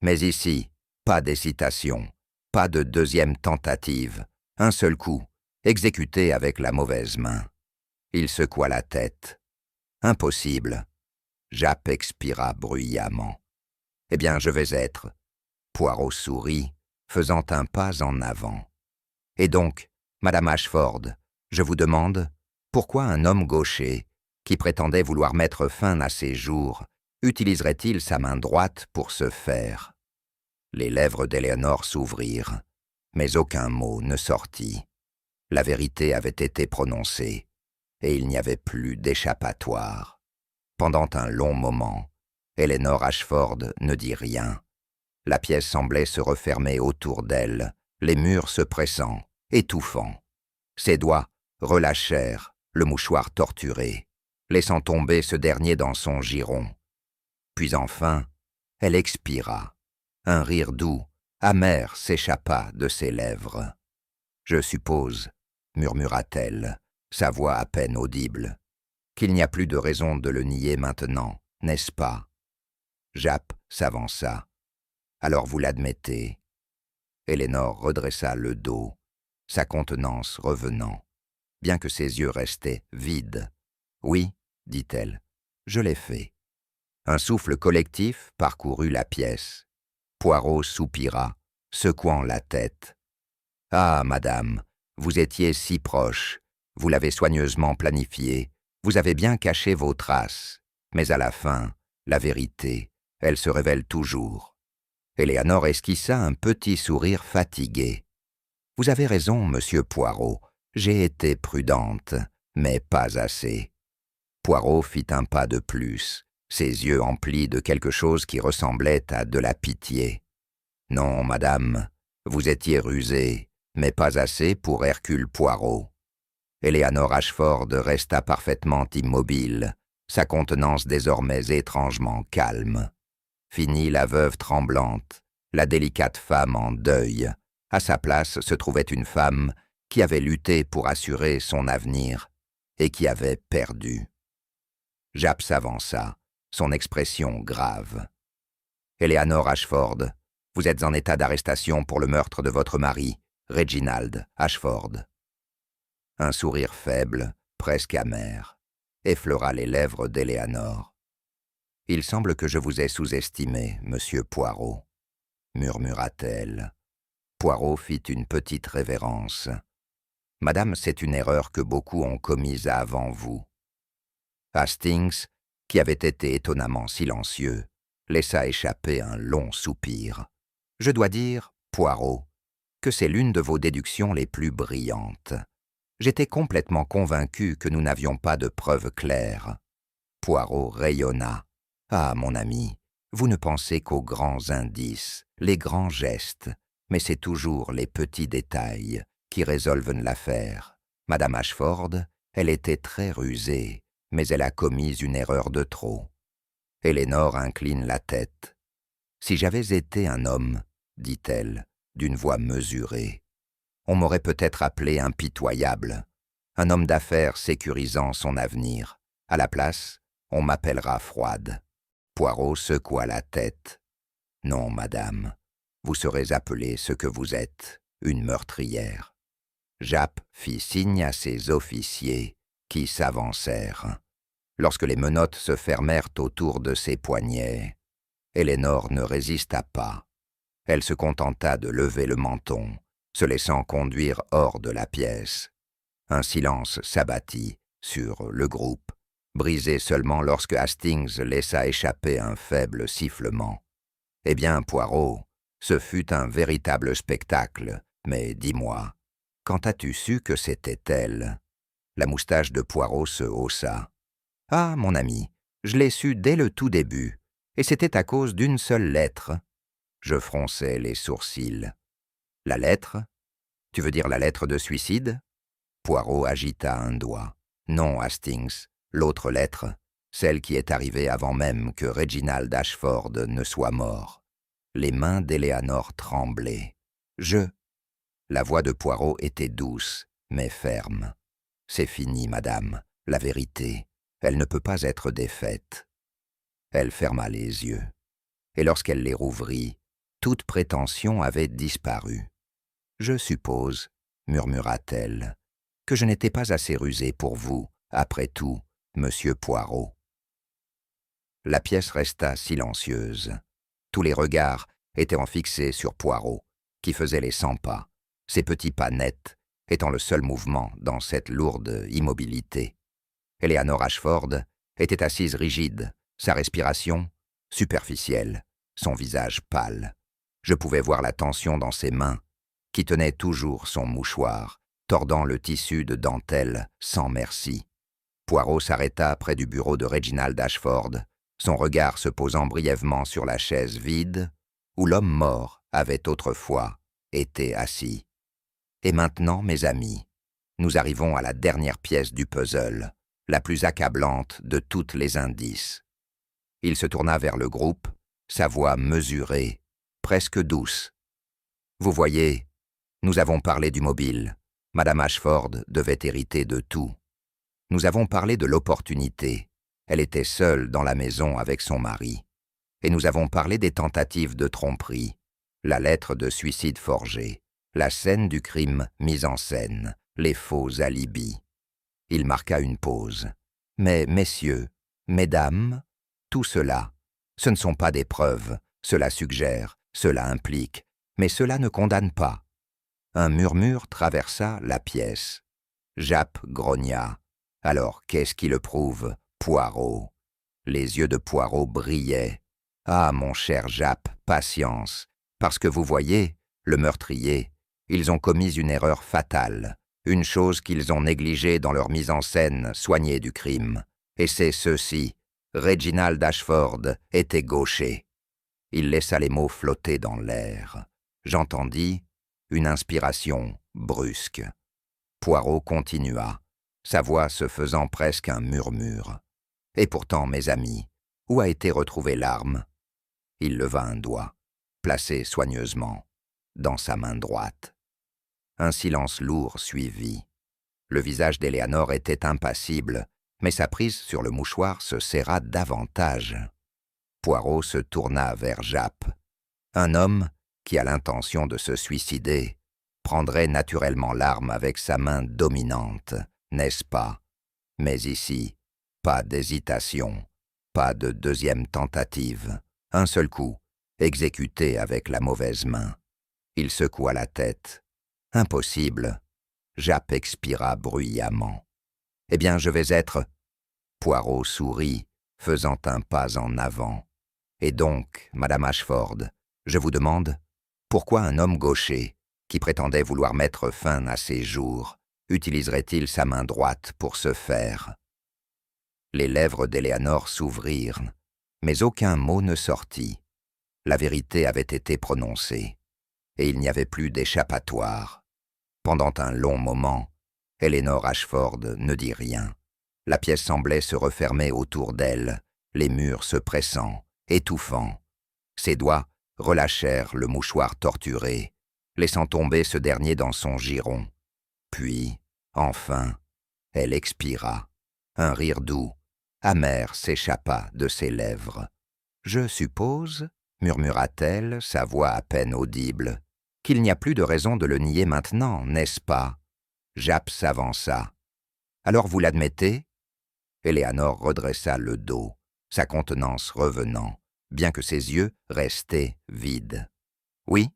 Mais ici, pas d'hésitation, pas de deuxième tentative, un seul coup, exécuté avec la mauvaise main. Il secoua la tête. Impossible. Japp expira bruyamment. Eh bien, je vais être. Poirot sourit, faisant un pas en avant. Et donc, Madame Ashford, je vous demande, pourquoi un homme gaucher, qui prétendait vouloir mettre fin à ses jours, utiliserait-il sa main droite pour ce faire? Les lèvres d'Éléanore s'ouvrirent, mais aucun mot ne sortit. La vérité avait été prononcée, et il n'y avait plus d'échappatoire. Pendant un long moment, Eleanor Ashford ne dit rien. La pièce semblait se refermer autour d'elle, les murs se pressant, étouffant. Ses doigts relâchèrent le mouchoir torturé, laissant tomber ce dernier dans son giron. Puis enfin, elle expira. Un rire doux, amer s'échappa de ses lèvres. « Je suppose, » murmura-t-elle, sa voix à peine audible, « qu'il n'y a plus de raison de le nier maintenant, n'est-ce pas ?» Japp s'avança. « Alors vous l'admettez ?» Éléanore redressa le dos, sa contenance revenant, bien que ses yeux restaient vides. « Oui, » dit-elle, « je l'ai fait. » Un souffle collectif parcourut la pièce. Poirot soupira, secouant la tête. « Ah, madame, vous étiez si proche, vous l'avez soigneusement planifié, vous avez bien caché vos traces, mais à la fin, la vérité, elle se révèle toujours. » Éléanore esquissa un petit sourire fatigué. « Vous avez raison, monsieur Poirot, j'ai été prudente, mais pas assez. » Poirot fit un pas de plus, ses yeux emplis de quelque chose qui ressemblait à de la pitié. « Non, madame, vous étiez rusée, mais pas assez pour Hercule Poirot. » Éléanore Ashford resta parfaitement immobile, sa contenance désormais étrangement calme. Fini la veuve tremblante, la délicate femme en deuil. À sa place se trouvait une femme qui avait lutté pour assurer son avenir et qui avait perdu. Japp s'avança, son expression grave. « Éléanore Ashford, vous êtes en état d'arrestation pour le meurtre de votre mari, Reginald Ashford. » Un sourire faible, presque amer, effleura les lèvres d'Éléanore. « Il semble que je vous ai sous-estimé, monsieur Poirot, » murmura-t-elle. Poirot fit une petite révérence. « Madame, c'est une erreur que beaucoup ont commise avant vous. » Hastings, qui avait été étonnamment silencieux, laissa échapper un long soupir. « Je dois dire, Poirot, que c'est l'une de vos déductions les plus brillantes. J'étais complètement convaincu que nous n'avions pas de preuves claires. » Poirot rayonna. « Ah, mon ami, vous ne pensez qu'aux grands indices, les grands gestes, mais c'est toujours les petits détails qui résolvent l'affaire. Madame Ashford, elle était très rusée, mais elle a commis une erreur de trop. » Eléanor incline la tête. « Si j'avais été un homme, dit-elle, d'une voix mesurée, on m'aurait peut-être appelé impitoyable, un homme d'affaires sécurisant son avenir. À la place, on m'appellera froide. » Poirot secoua la tête. « Non, madame, vous serez appelée ce que vous êtes, une meurtrière. » Japp fit signe à ses officiers qui s'avancèrent. Lorsque les menottes se fermèrent autour de ses poignets, Eléanor ne résista pas. Elle se contenta de lever le menton, se laissant conduire hors de la pièce. Un silence s'abattit sur le groupe, brisé seulement lorsque Hastings laissa échapper un faible sifflement. « Eh bien, Poirot, ce fut un véritable spectacle, mais dis-moi, quand as-tu su que c'était elle ?» La moustache de Poirot se haussa. « Ah, mon ami, je l'ai su dès le tout début, et c'était à cause d'une seule lettre. » Je fronçai les sourcils. « La lettre? Tu veux dire la lettre de suicide ?» Poirot agita un doigt. « Non, Hastings, l'autre lettre, celle qui est arrivée avant même que Reginald Ashford ne soit mort. » Les mains d'Eléanor tremblaient. « Je... » La voix de Poirot était douce, mais ferme. « C'est fini, madame, la vérité. Elle ne peut pas être défaite. » Elle ferma les yeux. Et lorsqu'elle les rouvrit, toute prétention avait disparu. « Je suppose, murmura-t-elle, que je n'étais pas assez rusée pour vous, après tout, monsieur Poirot. » La pièce resta silencieuse. Tous les regards étaient fixés sur Poirot, qui faisait les 100 pas, ses petits pas nets étant le seul mouvement dans cette lourde immobilité. Eléanor Ashford était assise rigide, sa respiration superficielle, son visage pâle. Je pouvais voir la tension dans ses mains, qui tenaient toujours son mouchoir, tordant le tissu de dentelle sans merci. Poirot s'arrêta près du bureau de Reginald Ashford, son regard se posant brièvement sur la chaise vide où l'homme mort avait autrefois été assis. « Et maintenant, mes amis, nous arrivons à la dernière pièce du puzzle, la plus accablante de toutes les indices. » Il se tourna vers le groupe, sa voix mesurée, presque douce. « Vous voyez, nous avons parlé du mobile. Madame Ashford devait hériter de tout. Nous avons parlé de l'opportunité. Elle était seule dans la maison avec son mari. Et nous avons parlé des tentatives de tromperie, la lettre de suicide forgée, la scène du crime mise en scène, les faux alibis. » Il marqua une pause. « Mais, messieurs, mesdames, tout cela, ce ne sont pas des preuves. Cela suggère, cela implique, mais cela ne condamne pas. » Un murmure traversa la pièce. Japp grogna. « Alors, qu'est-ce qui le prouve, Poirot ?» Les yeux de Poirot brillaient. « Ah, mon cher Japp, patience, parce que vous voyez, le meurtrier, ils ont commis une erreur fatale, une chose qu'ils ont négligée dans leur mise en scène soignée du crime. Et c'est ceci, Reginald Ashford était gaucher. » Il laissa les mots flotter dans l'air. J'entendis une inspiration brusque. Poirot continua, sa voix se faisant presque un murmure. « Et pourtant, mes amis, où a été retrouvée l'arme ?» Il leva un doigt, placé soigneusement, dans sa main droite. Un silence lourd suivit. Le visage d'Eléanor était impassible, mais sa prise sur le mouchoir se serra davantage. Poirot se tourna vers Japp. Un homme qui a l'intention de se suicider prendrait naturellement l'arme avec sa main dominante, n'est-ce pas? Mais ici, pas d'hésitation, pas de deuxième tentative. Un seul coup, exécuté avec la mauvaise main. Il secoua la tête. Impossible. Japp expira bruyamment. Eh bien, je vais être... Poirot sourit, faisant un pas en avant. Et donc, Madame Ashford, je vous demande, pourquoi un homme gaucher, qui prétendait vouloir mettre fin à ses jours, utiliserait-il sa main droite pour ce faire? Les lèvres d'Éléanore s'ouvrirent, mais aucun mot ne sortit. La vérité avait été prononcée, et il n'y avait plus d'échappatoire. Pendant un long moment, Eleanor Ashford ne dit rien. La pièce semblait se refermer autour d'elle, les murs se pressant, étouffant. Ses doigts relâchèrent le mouchoir torturé, laissant tomber ce dernier dans son giron. Puis, enfin, elle expira. Un rire doux, amer s'échappa de ses lèvres. « Je suppose, murmura-t-elle, sa voix à peine audible, qu'il n'y a plus de raison de le nier maintenant, n'est-ce pas? Japp s'avança. « Alors vous l'admettez ?» Éléanore redressa le dos, sa contenance revenant, bien que ses yeux restaient vides. « Oui,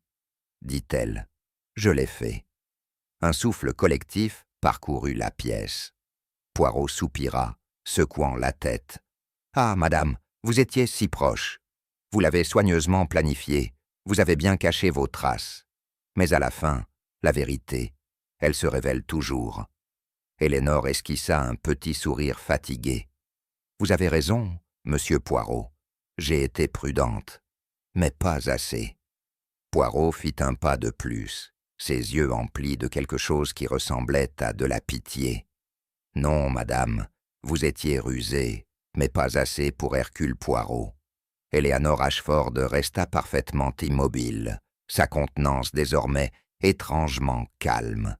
dit-elle, je l'ai fait. » Un souffle collectif parcourut la pièce. Poirot soupira, secouant la tête. « Ah, madame, vous étiez si proche. Vous l'avez soigneusement planifié, vous avez bien caché vos traces. Mais à la fin, la vérité, elle se révèle toujours. » Éléanore esquissa un petit sourire fatigué. « Vous avez raison, monsieur Poirot. J'ai été prudente, mais pas assez. » Poirot fit un pas de plus, ses yeux emplis de quelque chose qui ressemblait à de la pitié. « Non, madame, vous étiez rusée, mais pas assez pour Hercule Poirot. » Éléanore Ashford resta parfaitement immobile, sa contenance désormais étrangement calme.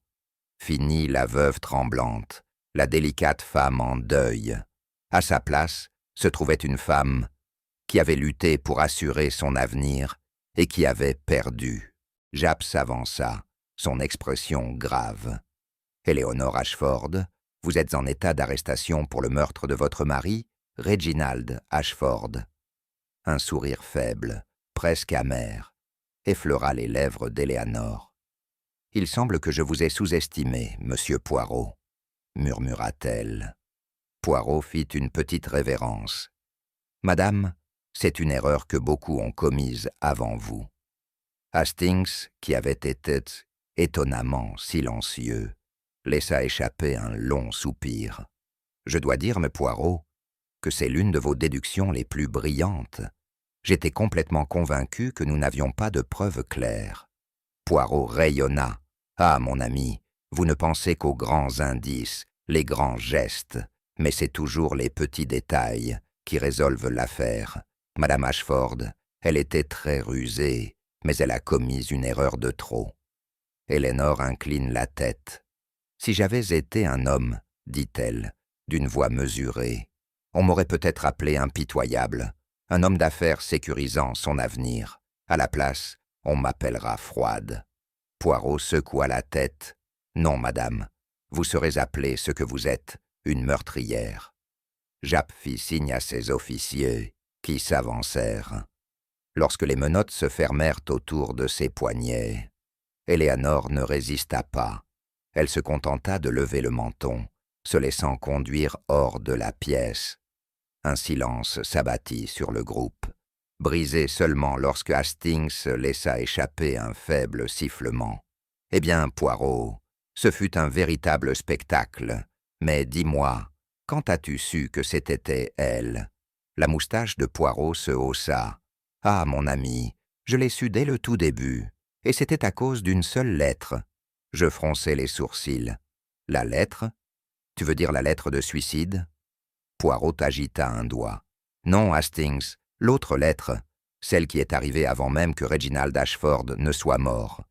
Fini la veuve tremblante, la délicate femme en deuil. À sa place se trouvait une femme qui avait lutté pour assurer son avenir et qui avait perdu. Japp s'avança, son expression grave. « Éléanore Ashford, vous êtes en état d'arrestation pour le meurtre de votre mari, Reginald Ashford. » Un sourire faible, presque amer, effleura les lèvres d'Éléanore. « Il semble que je vous ai sous-estimé, monsieur Poirot, » murmura-t-elle. Poirot fit une petite révérence. « Madame, c'est une erreur que beaucoup ont commise avant vous. » Hastings, qui avait été étonnamment silencieux, laissa échapper un long soupir. « Je dois dire, mais Poirot, que c'est l'une de vos déductions les plus brillantes. J'étais complètement convaincu que nous n'avions pas de preuves claires. » Poirot rayonna. « Ah, mon ami, vous ne pensez qu'aux grands indices, les grands gestes, mais c'est toujours les petits détails qui résolvent l'affaire. Madame Ashford, elle était très rusée, mais elle a commis une erreur de trop. » Éléanore incline la tête. « Si j'avais été un homme, dit-elle, d'une voix mesurée, on m'aurait peut-être appelé impitoyable, un homme d'affaires sécurisant son avenir. À la place, on m'appellera froide. » Poirot secoua la tête. « Non, madame, vous serez appelée ce que vous êtes, une meurtrière. » Japp fit signe à ses officiers, qui s'avancèrent. Lorsque les menottes se fermèrent autour de ses poignets, Éléanore ne résista pas. Elle se contenta de lever le menton, se laissant conduire hors de la pièce. Un silence s'abattit sur le groupe, brisé seulement lorsque Hastings laissa échapper un faible sifflement. « Eh bien, Poirot, ce fut un véritable spectacle, mais dis-moi, quand as-tu su que c'était elle ?» La moustache de Poirot se haussa. « Ah, mon ami, je l'ai su dès le tout début, et c'était à cause d'une seule lettre. » Je fronçai les sourcils. « La lettre? Tu veux dire la lettre de suicide ?» Poirot agita un doigt. « Non, Hastings, l'autre lettre, celle qui est arrivée avant même que Reginald Ashford ne soit mort.